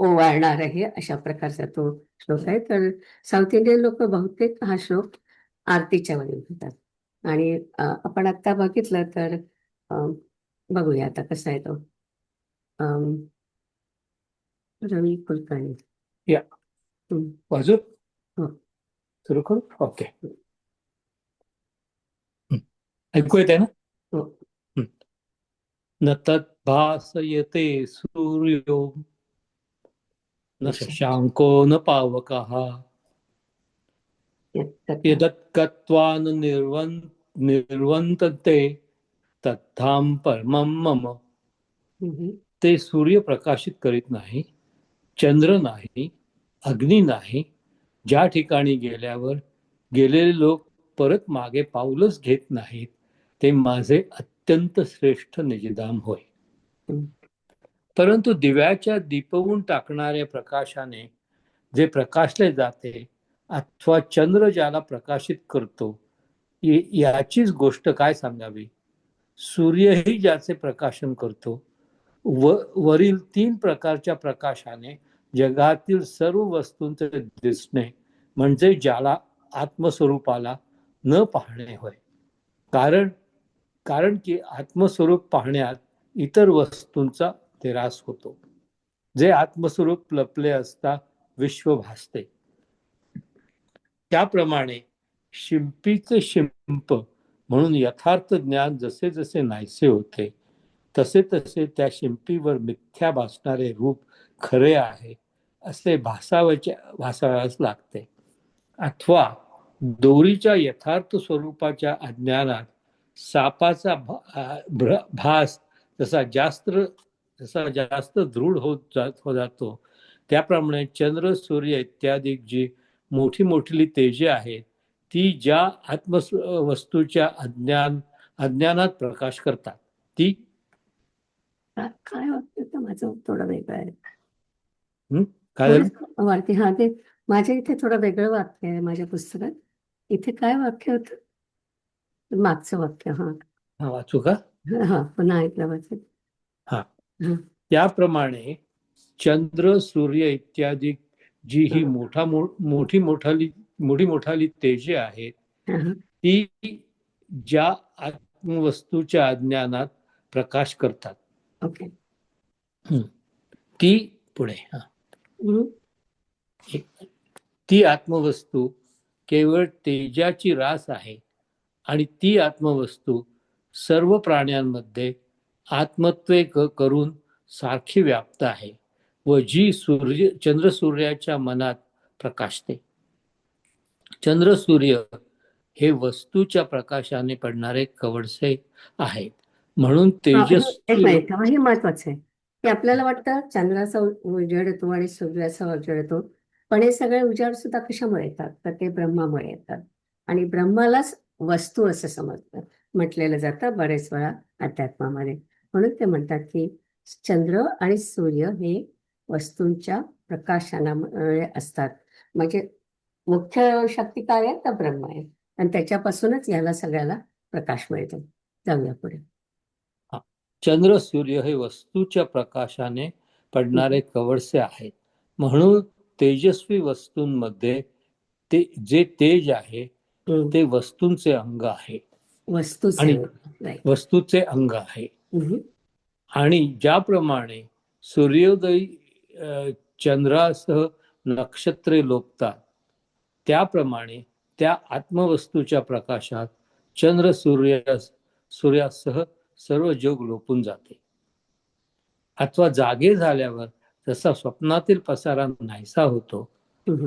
ओवाळणार आहे अशा प्रकारचा तो श्लोक आहे. तर साऊथ इंडियन लोक बहुतेक हा श्लोक आरतीच्या वेळी म्हणतात. आणि आपण आता बघितलं तर बघूया आता कसा आहे तो. रवी कुलकर्णी या वाजू हो. सुरू करू. ओके. ऐकू येते ना. हो. न तद्भासयते सूर्यो न शशांको न पावकः यदत्कत्वा न निर्वन्तते तत्धाम परमं मम. ते सूर्य प्रकाशित करीत नाही, चंद्र नाही, अग्नी नाही. ज्या ठिकाणी गेल्यावर गेलेले लोक परत मागे पाऊलच घेत नाहीत ते माझे अत्यंत श्रेष्ठ निजधाम होय. परंतु दिव्याच्या दीपवून टाकणाऱ्या प्रकाशाने जे प्रकाशले जाते अथवा चंद्र ज्याला प्रकाशित करतो याचीच गोष्ट काय सांगावी. सूर्यही ज्याचे प्रकाशन करतो वरील 3 प्रकारच्या प्रकाशाने जगातील सर्व वस्तूंचे दिसणे म्हणजे ज्याला आत्मस्वरूपाला न पाहणे होय. कारण की आत्मस्वरूप पाहण्यात इतर वस्तूंचा निराश होतो. जे आत्मस्वरूप लपले असता विश्व भासते. त्याप्रमाणे शिंपीचे शिंप म्हणून यथार्थ ज्ञान जसे जसे नाहीसे होते तसे तसे त्या शिंपीवर मिथ्या भासणारे रूप खरे आहे असे भासावयास लागते. अथवा दोरीच्या यथार्थ स्वरूपाच्या अज्ञानात सापाचा भास जसा जसा जास्त दृढ होत जातो, त्याप्रमाणे चंद्र सूर्य इत्यादी जी मोठी मोठी तेजे आहेत ती ज्या आत्मवस्तूच्या अज्ञानात प्रकाश करतात ती काय वाक्य तर माझं थोडं वेगळं आहे. काय झालं? थोडंसं वाटते हा ते माझ्या इथे थोडं वेगळं वाक्य आहे माझ्या पुस्तकात. इथे काय वाक्य होतं मागचं वाक्य? हा हा, वाचू का? हा पुन्हा ऐकलं वाचत. हा. हा त्याप्रमाणे चंद्र सूर्य इत्यादी जी ही मोठी मोठाली तेजे आहेत हा हा ती ज्या आत्मवस्तूच्या अज्ञानात प्रकाश करतात ओके. ती पुढे हम्म. ती आत्मवस्तू केवळ तेजाची रास आहे आणि ती आत्मवस्तू सर्व प्राण्यांमध्ये आत्मत्वे करून सारखी व्याप्त आहे व जी चंद्र सूर्याच्या मनात प्रकाशते. चंद्र सूर्य हे वस्तूच्या प्रकाशाने पडणारे कवडसे आहेत, म्हणून एक तेजस्वी मिनिट हे महत्वाचं आहे की आपल्याला वाटतं चंद्राचा उजेड येतो आणि सूर्याचा उजेड येतो, पण हे सगळे उजेड सुद्धा कशामुळे येतात तर ते ब्रह्मामुळे येतात. आणि ब्रह्मालाच वस्तू असं समजतं म्हटलेलं जातं बरेच वेळा अध्यात्मामध्ये. म्हणून ते म्हणतात की चंद्र आणि सूर्य हे वस्तूंच्या प्रकाशनामुळे असतात. म्हणजे मुख्य शक्ती काय आहे तर ब्रह्म आहे आणि त्याच्यापासूनच याला सगळ्याला प्रकाश मिळतो. जाऊया पुढे. चंद्र सूर्य हे वस्तूच्या प्रकाशाने पडणारे कवडसे आहेत, म्हणून तेजस्वी वस्तूंमध्ये ते जे तेज आहे ते वस्तूंचे अंग आहे आणि वस्तूचे अंग आहे. आणि ज्याप्रमाणे सूर्योदयी चंद्रासह नक्षत्रे लोकतात, त्याप्रमाणे त्या आत्मवस्तूच्या प्रकाशात चंद्र सूर्यासह सर्व जग लोपून जाते. अथवा जागे झाल्यावर जसा स्वप्नातील पसारा नाहीसा होतो,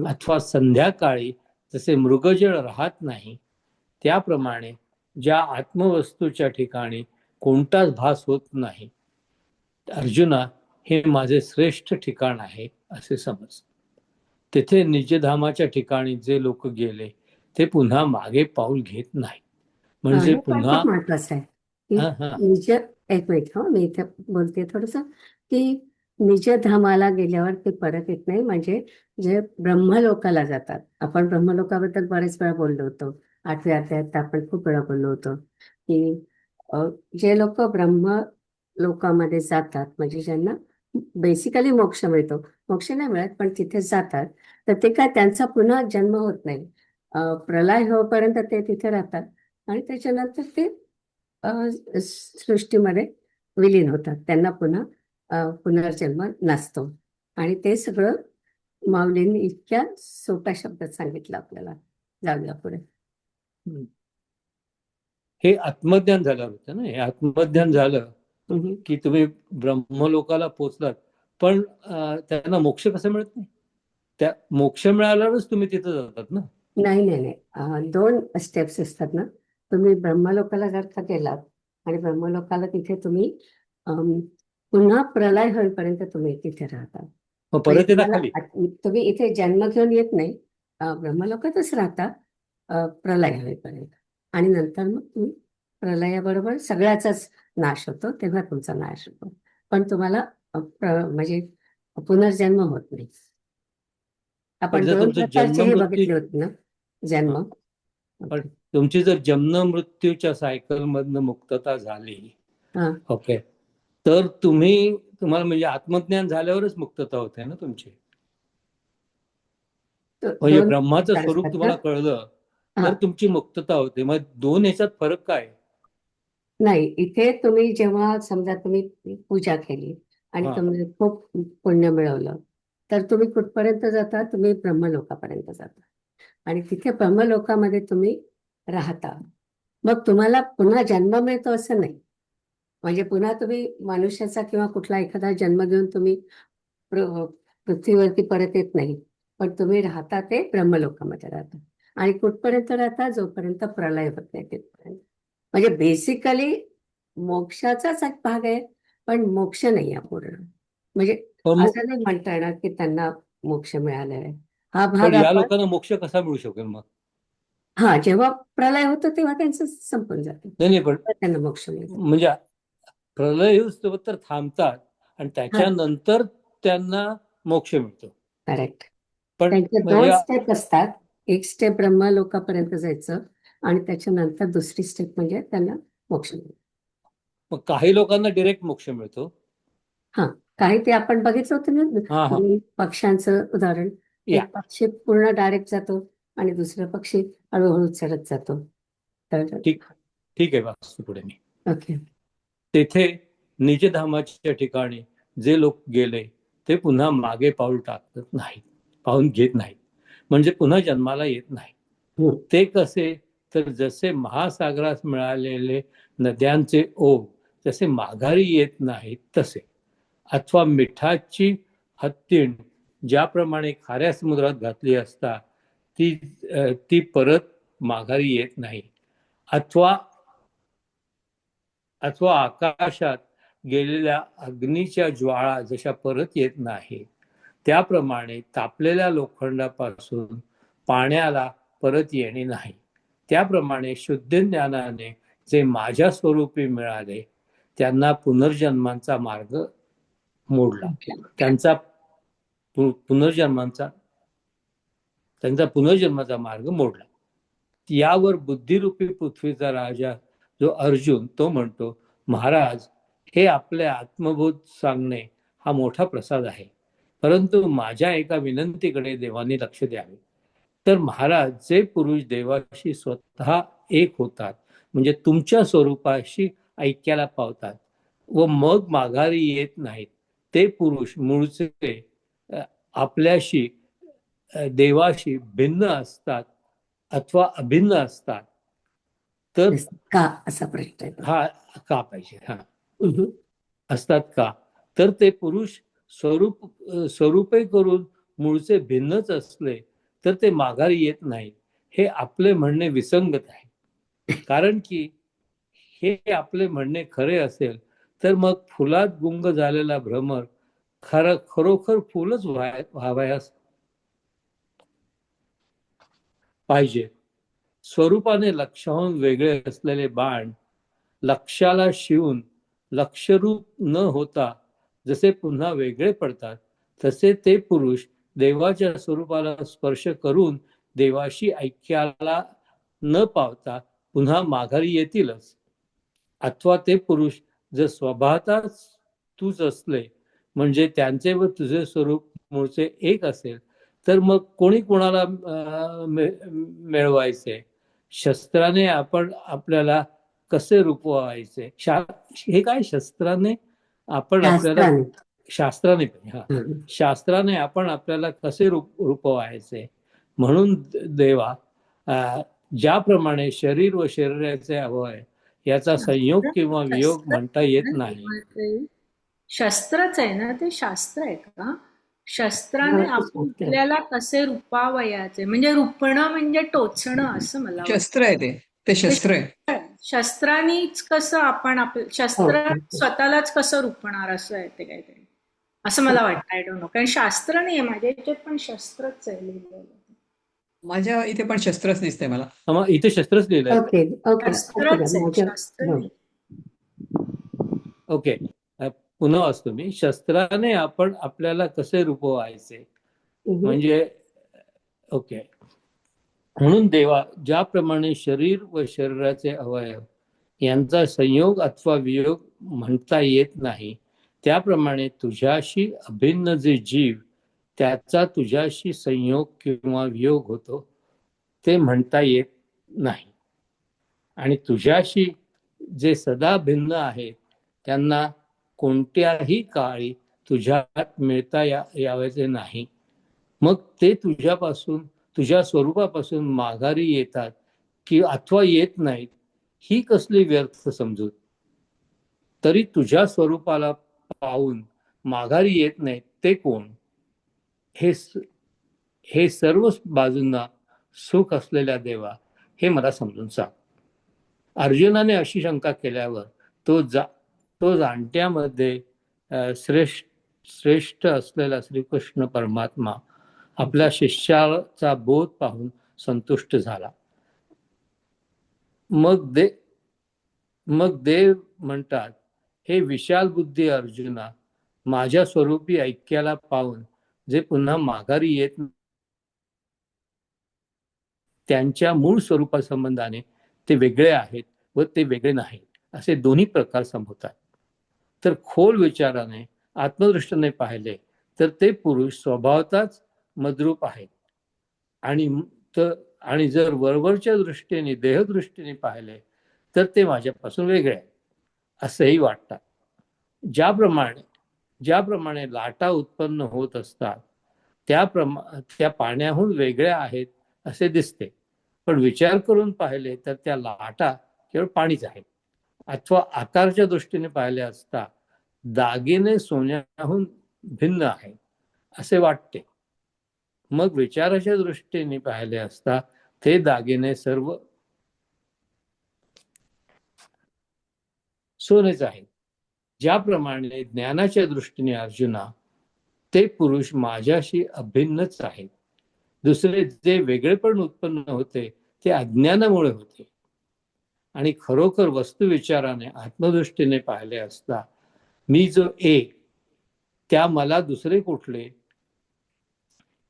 अथवा संध्याकाळी जसे मृगजळ राहत नाही, त्याप्रमाणे ज्या आत्मवस्तूच्या ठिकाणी कोणताच भास होत नाही, अर्जुना हे माझे श्रेष्ठ ठिकाण आहे असे समज. तेथे निजधामाच्या ठिकाणी जे लोक गेले ते पुन्हा मागे पाऊल घेत नाही. म्हणजे पुन्हा महत्वाचं आहे की एक मिनिट मी इथे बोलते थोडस की निजधामाला गेल्यावर ते परत येत नाही. म्हणजे जे ब्रह्मलोकाला जातात, आपण ब्रह्मलोकाबद्दल बरेच वेळा बोललो होतो, 8व्या अध्यायात आपण खूप वेळा बोललो होतो की जे लोक ब्रह्मलोकामध्ये जातात म्हणजे ज्यांना बेसिकली मोक्ष मिळतो, मोक्ष नाही मिळत पण तिथे जातात, तर ते काय त्यांचा पुन्हा जन्म होत नाही. प्रलय होईपर्यंत ते तिथे राहतात आणि त्याच्यानंतर ते सृष्टीमध्ये विलीन होतात. त्यांना पुन्हा पुनर्जन्म नसतो. आणि ते सगळं माऊलींनी इतक्या सोप्या शब्दात सांगितलं आपल्याला. जाऊया पुढे. हे आत्मज्ञान झालं होतं ना. हे आत्मज्ञान झालं की तुम्ही ब्रह्मलोकाला पोचलात, पण त्यांना मोक्ष कसं मिळत नाही? त्या मोक्ष मिळाल्यावरच तुम्ही तिथं जातात ना. नाही 2 स्टेप्स असतात ना. तुम्ही ब्रह्मलोकाला जर का गेलात आणि ब्रह्मलोकाला तिथे तुम्ही पुन्हा प्रलय होईपर्यंत तुम्ही तिथे राहता. मग परत येता खाली. तुम्ही इथे जन्म घेऊन येत नाही, ब्रह्मलोकातच राहता प्रलय होईपर्यंत. आणि नंतर मग तुम्ही प्रलयाबरोबर सगळ्याचाच नाश होतो, तेव्हा तुमचा नाश होतो. पण तुम्हाला म्हणजे पुनर्जन्म होत नाही. आपण 2 प्रकारचे हे बघितले होते ना जन्म. पण तुमची जर जन्म मृत्यूच्या सायकल मधनं मुक्तता झाली, ओके, तर तुम्हाला म्हणजे आत्मज्ञान झाल्यावरच मुक्तता होते ना तुमची. म्हणजे ब्रह्माचं स्वरूप तुम्हाला कळलं तर तुमची मुक्तता होते. मग 2 ह्याच्यात फरक काय? नाही, इथे तुम्ही जेव्हा समजा तुम्ही पूजा केली आणि तुम्ही खूप पुण्य मिळवलं, तर तुम्ही कुठपर्यंत जाता? तुम्ही ब्रह्मलोकापर्यंत जाता आणि तिथे ब्रह्मलोकामध्ये तुम्ही राहता. मग तुम्हाला पुन्हा जन्म मिळतो असं नाही. म्हणजे पुन्हा तुम्ही मनुष्याचा किंवा कुठला एखादा जन्म घेऊन तुम्ही पृथ्वीवरती परत येत नाही, पण तुम्ही राहता ते ब्रह्मलोकामध्ये राहता. आणि कुठपर्यंत राहता? जोपर्यंत प्रलय होत नाही तिथपर्यंत. म्हणजे बेसिकली मोक्षाचाच एक भाग आहे पण मोक्ष नाही अपूर्ण. म्हणजे पण मग असं नाही म्हणता येणार की त्यांना मोक्ष मिळालेला आहे. हा भाग पण या आपण लोकांना मोक्ष कसा मिळू शकेल मग? हा जेव्हा प्रलय होतो तेव्हा त्यांचं संपून जातं, नाही नाही, पण तर त्यांना मोक्ष मिळतो. म्हणजे प्रलय होईस्तोवर तर थांबतात आणि हा, त्याच्यानंतर त्यांना मोक्ष मिळतो. करेक्ट. पण त्यांचे म्हणजे 2 स्टेप असतात. एक स्टेप ब्रह्मलोकापर्यंत जायचं आणि त्याच्यानंतर दुसरी स्टेप म्हणजे त्यांना मोक्ष मिळतो. मग काही लोकांना डिरेक्ट मोक्ष मिळतो. हा, काही ते आपण बघितलं होतं ना, हा हा, पक्ष्यांचं उदाहरण. या एक पक्षी पूर्ण डायरेक्ट जातो आणि दुसरा पक्षी हळूहळू चढत जातो. तर ठीक ठीक आहे. वाचतो पुढे मी. ओके. तेथे निजधामाच्या ठिकाणी जे लोक गेले ते पुन्हा मागे पाऊल टाकत नाहीत, पाऊल घेत नाहीत, म्हणजे पुन्हा जन्माला येत नाही. हम्म. ते कसे? तर जसे महासागरास मिळालेले नद्यांचे ओघ जसे माघारी येत नाहीत तसे, अथवा मिठाची हत्तीण ज्याप्रमाणे खाऱ्या समुद्रात घातली असता ती परत माघारी येत नाही, अथवा अथवा आकाशात गेलेल्या अग्नीच्या ज्वाळा जशा परत येत नाही, त्याप्रमाणे तापलेल्या लोखंडापासून पाण्याला परत येणे नाही. त्याप्रमाणे शुद्ध ज्ञानाने जे माझ्या स्वरूपी मिळाले त्यांना पुनर्जन्मांचा मार्ग मोडला. त्यांचा पुनर्जन्माचा मार्ग मोडला. यावर बुद्धिरूपी पृथ्वीचा राजा जो अर्जुन तो म्हणतो, महाराज, हे आपले आत्मबोध सांगणे हा मोठा प्रसाद आहे, परंतु माझ्या एका विनंतीकडे देवानी लक्ष द्यावे. तर महाराज, जे पुरुष देवाशी स्वतः एक होतात, म्हणजे तुमच्या स्वरूपाशी ऐक्याला पावतात व मग माघारी येत नाहीत, ते पुरुष मूळचे आपल्याशी देवाशी भिन्न असतात अथवा अभिन्न असतात. तर का असा प्रश्न आहे. हा का पाहिजे? हा, हम्म. असतात का? तर ते पुरुष स्वरूपे करून मूळचे भिन्नच असले तर ते माघारी येत नाहीत, हे आपले म्हणणे विसंगत आहे. कारण की हे आपले म्हणणे खरे असेल तर मग फुलात गुंग झालेला भ्रमर खरोखर फुलच व्हावयास पाहिजे. स्वरूपाने लक्षाहून वेगळे असलेले बाण लक्षाला शिवून लक्षरूप न होता जसे पुन्हा वेगळे पडतात, तसे ते पुरुष देवाच्या स्वरूपाला स्पर्श करून देवाशी ऐक्याला न पावता पुन्हा माघारी येतीलच. अथवा ते पुरुष जर स्वभावतःच तूच असले, म्हणजे त्यांचे व तुझे स्वरूप मूळचे एक असेल, तर मग कोणी कोणाला मिळवायचे? शस्त्राने आपण आपल्याला कसे रूपवायचे? हे काय? शस्त्राने आपण आपल्याला, शास्त्राने. शास्त्राने आपण आपल्याला कसे रूपवायचे? म्हणून देवा, ज्याप्रमाणे शरीर व शरीराचे अवयव याचा संयोग किंवा वियोग म्हणता येत नाही. शस्त्रच आहे ना ते? शास्त्र आहे का? शस्त्राने आपल्याला कसे रूपावयाचे, म्हणजे रूपणं म्हणजे टोचणं असं मला वाटतं. शस्त्र आहे ते शस्त्र आहे. शस्त्रानीच कसं आपण शस्त्र स्वतःलाच कसं रूपणार असं आहे ते काहीतरी, असं मला वाटतं. आय डोंट नो, कारण शास्त्र नाही आहे माझ्या याच्यात, पण शस्त्रच आहे लिहिलेलं. माझ्या इथे पण शस्त्रच दिसतंय मला. इथे शस्त्रच लिहिलंय. ओके ओके शस्त्रच आहे, शास्त्र नाही. ओके, पुन्हा वाचतो मी. शस्त्राने आपण आपल्याला कसे रूपवायचे, म्हणजे ओके. म्हणून देवा, ज्याप्रमाणे शरीर व शरीराचे अवयव यांचा संयोग अथवा वियोग म्हणता येत नाही, त्याप्रमाणे तुझ्याशी अभिन्न जे जीव त्याचा तुझ्याशी संयोग किंवा वियोग होतो ते म्हणता येत नाही. आणि तुझ्याशी जे सदा भिन्न आहेत त्यांना कोणत्याही काळी तुझ्यात मिळता यावयाचे नाही. मग ते तुझ्या स्वरूपापासून माघारी येतात की अथवा येत नाहीत, ही कसली व्यर्थ समजूत? तरी तुझ्या स्वरूपाला पाहून माघारी येत नाहीत ते कोण? हे सर्व बाजूंना सुख असलेल्या देवा, हे मला समजून सांग. अर्जुनाने अशी शंका केल्यावर तो जाणत्यामध्ये श्रेष्ठ असलेला श्रीकृष्ण परमात्मा आपल्या शिष्याचा बोध पाहून संतुष्ट झाला. मग देव म्हणतात, हे विशाल बुद्धी अर्जुना, माझ्या स्वरूपी ऐक्याला पाहून जे पुन्हा माघारी येत त्यांच्या मूळ स्वरूपासंबंधाने ते वेगळे आहेत व ते वेगळे नाहीत असे दोन्ही प्रकार संभवतात. तर खोल विचाराने आत्मदृष्टीने पाहिले तर ते पुरुष स्वभावताच मद्रूप आहेत आणि जर वरवरच्या दृष्टीने देहदृष्टीने पाहिले तर ते माझ्यापासून वेगळे आहेत असेही वाटतात. ज्याप्रमाणे लाटा उत्पन्न होत असतात त्या पाण्याहून वेगळ्या आहेत असे दिसते, पण विचार करून पाहिले तर त्या लाटा केवळ पाणीच आहेत. अथवा आकारच्या दृष्टीने पाहिले असता दागिने सोन्याहून भिन्न आहेत असे वाटते. मग विचाराच्या दृष्टीने पाहिले असता ते दागिने सर्व सोनेच आहेत. ज्याप्रमाणे ज्ञानाच्या दृष्टीने अर्जुना ते पुरुष माझ्याशी अभिन्नच आहेत. दुसरे जे वेगळेपण उत्पन्न होते ते अज्ञानामुळे होते. आणि खरोखर वस्तुविचाराने आत्मदृष्टीने पाहिले असता मी जो एक त्या मला दुसरे कुठले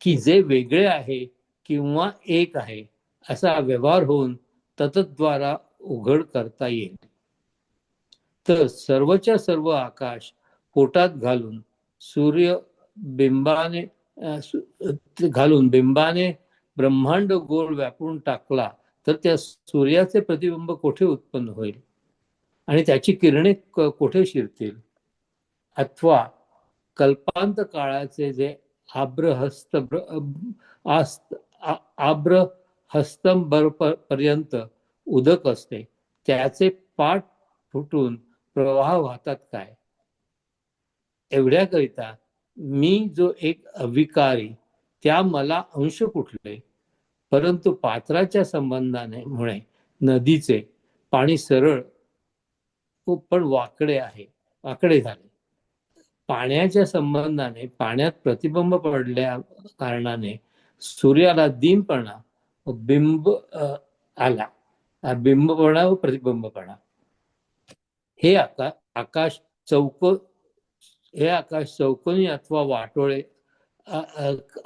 की जे वेगळे आहे किंवा एक आहे असा व्यवहार होऊन तत्द्वारा उघड करता येईल. तर सर्वच्या सर्व आकाश पोटात घालून बिंबाने ब्रह्मांड गोल व्यापून टाकला तर त्या सूर्याचे प्रतिबिंब कोठे उत्पन्न होईल आणि त्याची किरणे कोठे शिरतील. अथवा कल्पांत काळाचे जे आब्रहस्तंबर पर्यंत उदक असते त्याचे पाठ फुटून प्रवाह वाहतात काय. एवढ्याकरिता मी जो एक अविकारी त्या मला अंश कुठले, परंतु पात्राच्या संबंधाने मुळे नदीचे पाणी सरळ पण वाकडे झाले. पाण्याच्या संबंधाने पाण्यात प्रतिबिंब पडल्या कारणाने सूर्याला दीनपणा व आला. बिंबपणा व प्रतिबिंबपणा. हे आकाश चौकोनी अथवा वाटोळे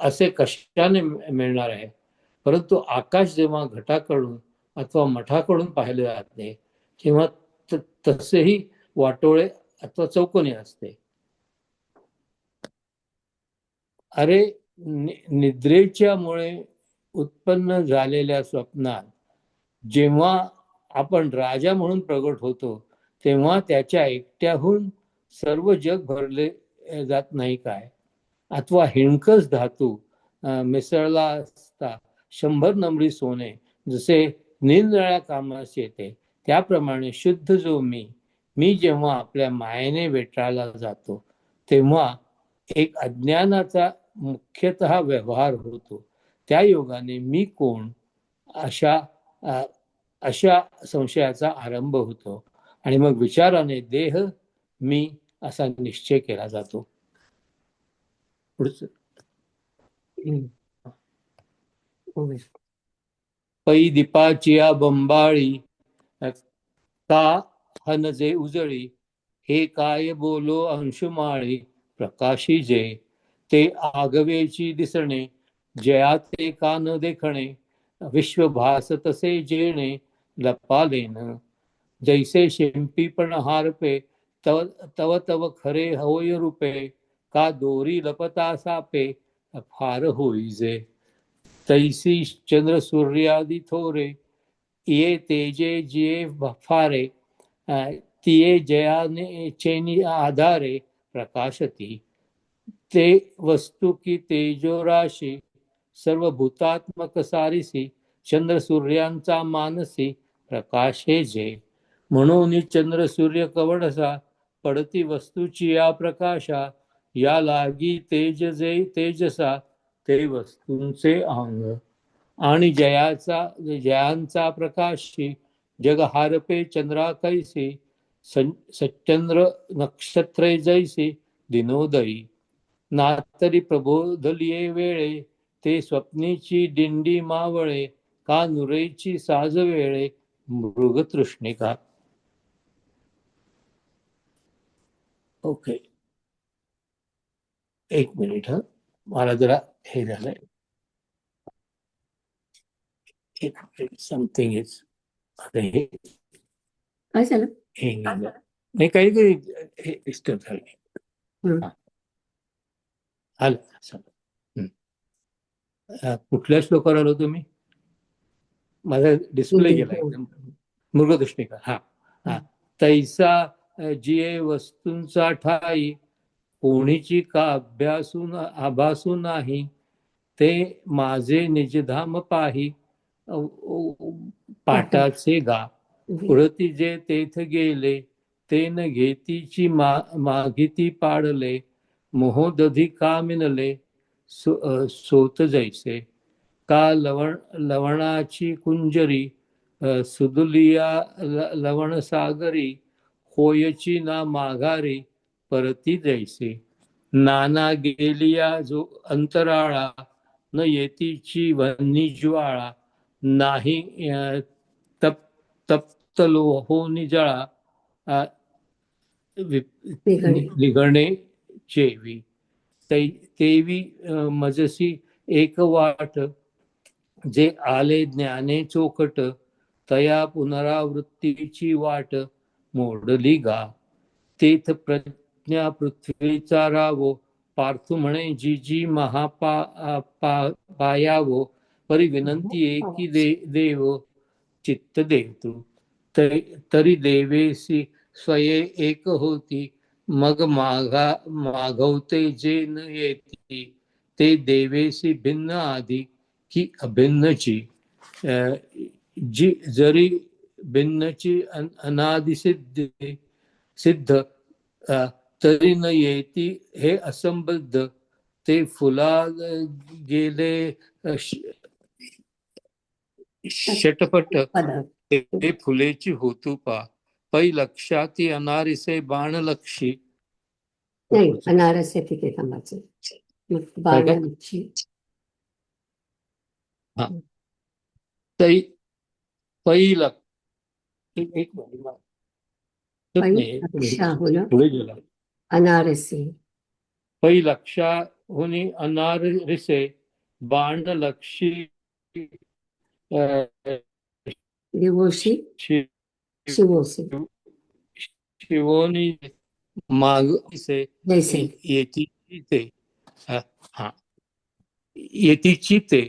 असे कशाने मिळणार आहे. परंतु आकाश जेव्हा घटाकडून अथवा मठाकडून पाहिले जाते तेव्हा तसेही वाटोळे अथवा चौकोनी असते. अरे निद्रेच्या मुळे उत्पन्न झालेल्या स्वप्नात जेव्हा आपण राजा म्हणून प्रगट होतो तेव्हा त्याच्या एकट्याहून सर्व जग भरले जात नाही काय. अथवा हिणकस धातू मिसळला असता 100 नमरी सोने जसे निरनिराळ्या कामास येते त्याप्रमाणे शुद्ध जो मी जेव्हा आपल्या मायेने वेटाळला जातो तेव्हा एक अज्ञानाचा मुख्यतः व्यवहार होतो. त्या योगाने मी कोण अशा संशयाचा आरंभ होतो आणि मग विचाराने देह मी असा निश्चय केला जातो. पुढचं पै दीपाचिया बंबाळी का हनजे उजळी हे काय बोलो अंशुमाळी प्रकाशी जे ते आगवेची दिसणे जया ते का न देखणे विश्वभास तसे जेणे लपालेन जैसे शिंपीपण हारपे तव तव खरे होय रूपे का दोरी लपता सापे फार होईजे तैसी चंद्र सूर्यादि थोरे ये तेजे जिये फारे तिये जयाने चैनी आधारे प्रकाशती ते वस्तु की तेजो राशी सर्व भूतात्मक सारिसी चंद्र सूर्यांचा मानसी प्रकाशे जे म्हणून चंद्र सूर्य कवडसा पडती वस्तूची या प्रकाशा या लागी तेजसा ते वस्तूंचे अंग आणि जयांचा प्रकाशी जग हारपे चंद्रा कैसी सच्चंद्र नक्षत्रे जैसे दिनोदयी, नातरी प्रबोधलिये वेळे, ते स्वप्नीची दिंडी मावळे, का नुरेची साज वेळे, मृगतृष्णिका. ओके, एक मिनिट हा, मला जरा हे झालंय, एक समथिंग इज, आता हे काय झालं? हे गेलं. नाही, काही काही हे डिस्टर्ब झाले. हं. हा, आलं चला. कुठल्या श्लोकावर आलो तुम्ही? माझा डिस्प्ले गेला हो. एकदम. मृगतृष्णिका. हा हा. तैसा जिये वस्तूंचा ठाई, कोणीची का अभ्यासून आभासू नाही, ते माझे निजधाम पाही, पाटाचे गा. पुढती जे तेथ गेले, ते न घेतीची मागिती पाडले, मोहोदधी का मिनले, सोत जैसे. का लवणाची कुंजरी, सुदुलिया लवण सागरी, होयची ना माघारी, परती जैसे. नाना गेलिया जो अंतराळा, न येतीची वन्नी ज्वाळा, नाही तप तप्तलो हो निजळा, निगणे चेवी. तेवी मजसी एक वाट, जे आले ज्ञाने चोखट, तया पुनरावृत्तीची वाट, मोडली गा. तेथ प्रज्ञा पृथ्वीचा रावो, पार्थू म्हणे जी जी पायावो, परी विनंती एकी देव, चित्त देतू. तरी देवेसी स्वये एक होती, मग मागवते जे न येती, ते देवेसी भिन्न आधी, की अभिन्नची. जी जरी भिन्नची अनादि सिद्ध, तरी न येती हे असंबद्ध, ते फुला गेले षटपट, ते फुलेची होतू पा. पै लक्षाती अनारिसे बाणलक्षी. नाही, अनारस आहे तिथे थांबायचं. मग बाणाची हा, तै पै एक मिनिट, पुढे गेला. अनारसी पै लक्षाहुनी अनारिसे बाणलक्षी, दिवोशी शिवोशी शिवोनी मागसे जैसे. येतीची ते. हा, येतीची ते,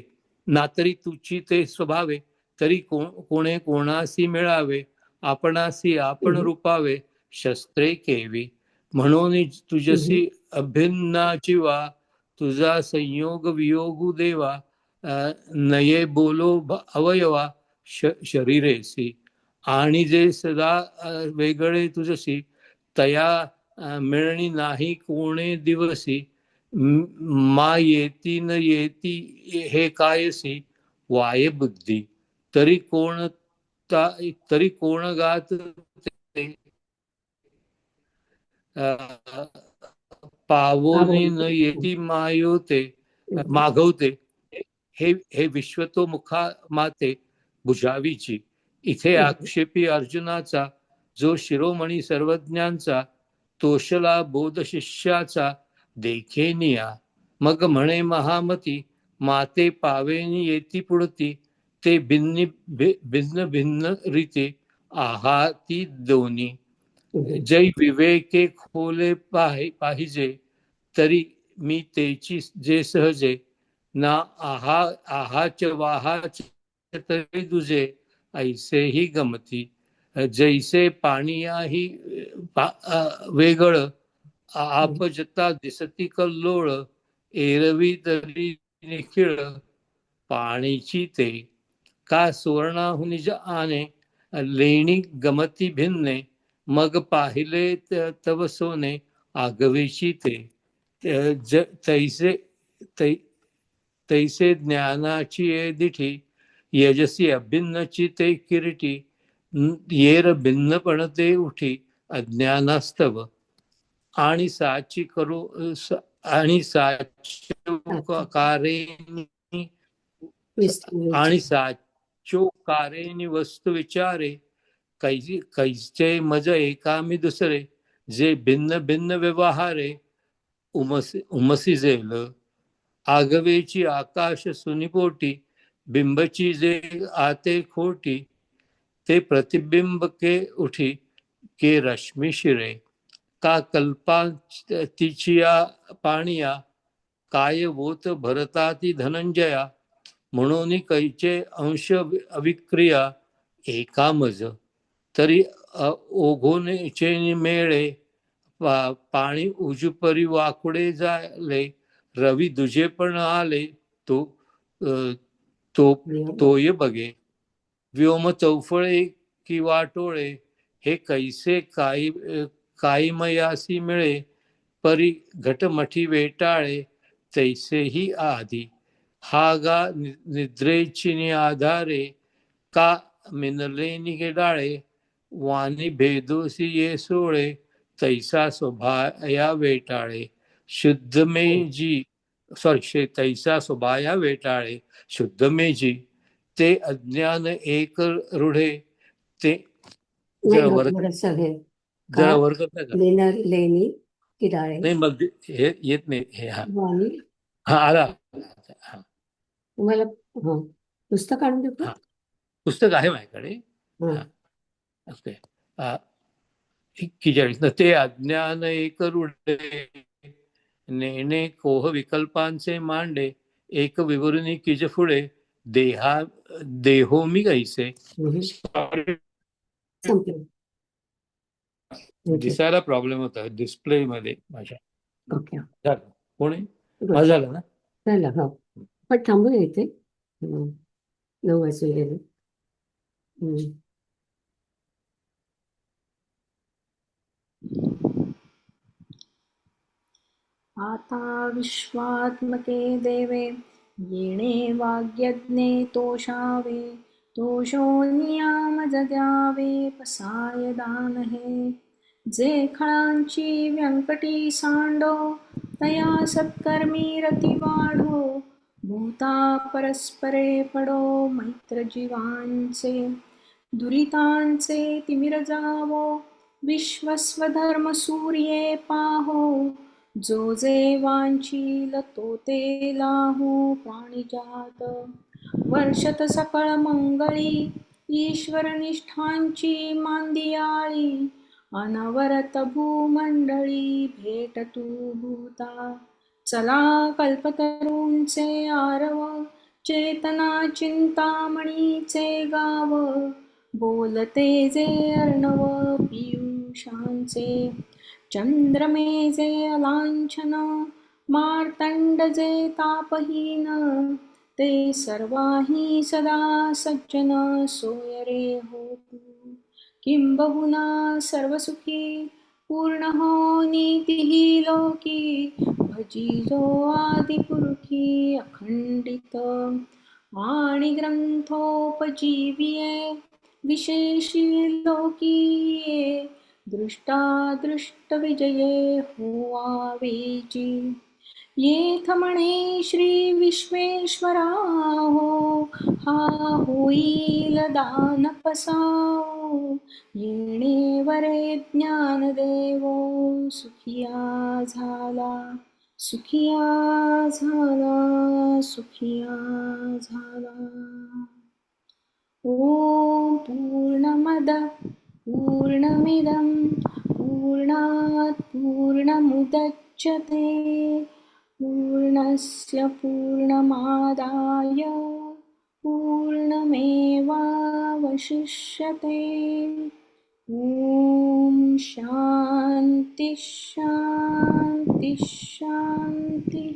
ना तरी तुची ते स्वभावे, तरी कोणे कोणासी मिळावे, आपणासी आपण रूपावे, शस्त्रे केवी. म्हणून तुझसी अभिन्नाची वा, तुझा संयोग वियोगू देवा, नये बोलो अवयवा, शरीरेसी. आणि जे सदा वेगळे तुझसी, तया मिळणी नाही कोणे दिवसी. मा येती न येती हे कायसी, वाये बुद्धी. तरी कोण गात ते, पावोनी न येती मागवते, हे विश्व तो मुखा माते, भुजावीची. इथे आक्षेपी अर्जुनाचा, जो शिरोमणी सर्वज्ञांचा, तोषला बोध शिष्याचा, देखेनिया. मग म्हणे महामती, माते पावेनी येती पुढती, ते भिन्न भिन्न रीते, आहाती दोन्ही. जै विवेके खोले पाहिजे, तरी मी तेची जे सहजे, ना आहाच वाहाच तरी तुझे, ऐसेही गमती. जैसे पाणीयाही वेगळ, आपजता दिसती कल्लोळ, एरवी तरी निखिळ, पाणीची ते. का सुवर्णाहून आने, लेणी गमती भिन्ने, मग पाहिले तव सोने, आगवेची ते. तैसे ज्ञानाची ये दिठी, यजसी अभिन्नची ते किरीटी, येर भिन्नपण ते उठी, अज्ञानास्तव आणि साची करू आणि साचोकारेनी आणि साचोकारेनी वस्तू विचारे कैचे मज एकामी दुसरे जे भिन्न भिन्न व्यवहारे उमसी जेल आगवेची आकाश सुनिपोटी बिंबची जे आते खोटी ते प्रतिबिंब के उठी के रश्मी शिरे का कल्पांतिचिया पाणिया काय वोत भरताती धनंजया म्हणून कैचे अंश अविक्रिया एकामज तरी ओघोनेचे मेळे पाणी उजुपरी वाकुडे झाले रवी दुजे पण आले तो तोय बघे व्योम चौफळे कि वाटोळे हे कैसे कायमयासी मिळे परी घटमठी वेटाळे तैसेही आधी हा गा निद्रेची आधारे का मिनले निगेडाळे वाणी भेदोसी ये सोळे तैसा स्वभाया वेटाळे शुद्ध में जी तैसा स्वभाया वेटाळे शुद्ध में जी ते अज्ञान एक रूढे ते नाही जरा होत वर थोडंसं हे जरा का वर करता का लेणार लेणी किराळे नाही मग हे येत नाही हे हा आणि हा आला हा तुम्हाला हा पुस्तक आणून देऊ हा का? पुस्तक आहे माझ्याकडे हा. हा ओके 41 न ते अज्ञान एक रूढे नेणे कोह विकल्पांचे मांडे एक विवरणी किज पुढे देहो मी कैसे हम्म. संपलं. ओके दिसायला प्रॉब्लेम होता डिस्प्ले मध्ये माझ्या ओके झालं कोणी गुड माझं झालं ना झालं हो पण थांबूया इथे 9 वाजून गेले. आता विश्वात्मके देवे येणे वाग्यज्ञे तोषावे तोषोनियामज द्यावे पसाय दान हे जे खळांची व्यंकटी सांडो तया सत्कर्मी रती वाढो भूता परस्परे पडो मैत्र जीवांचे दुरितांचे तिमिर जावो विश्वस्वधर्म सूर्ये पाहो जो जे वांछील तो ते लाहो प्राणिजात वर्षत सकळ मंगळी ईश्वर निष्ठांची मांदियाळी अनवरत भूमंडळी भेट तू भूता चला कल्पतरूंचे आरव चेतना चिंतामणीचे गाव बोलते जे अर्णव पियुषांचे चंद्रमे जे अलांछन मार्तंड जे तापहीन ते सर्वाही सदा सज्जन सोय रे होतु किंबहुना सर्वसुखी पूर्ण हो नीतिही लोकी भजिजो आदिपुरुषी अखंडित आणि ग्रंथोपजीविये विशेषी लोकीये दृष्टादृष्ट विजये होवावेची येथ म्हणे श्री विश्वेश्वरा हो हा होईल दान पसाओ येणे वरे ज्ञानदेवो सुखिया झाला सुखिया झाला सुखिया झाला. ओम पूर्णमद पूर्णमिदं पूर्णात् पूर्णमुदच्यते पूर्णस्य पूर्णमादाय पूर्णमेवावशिष्यते. ओम शांती शांती शांती.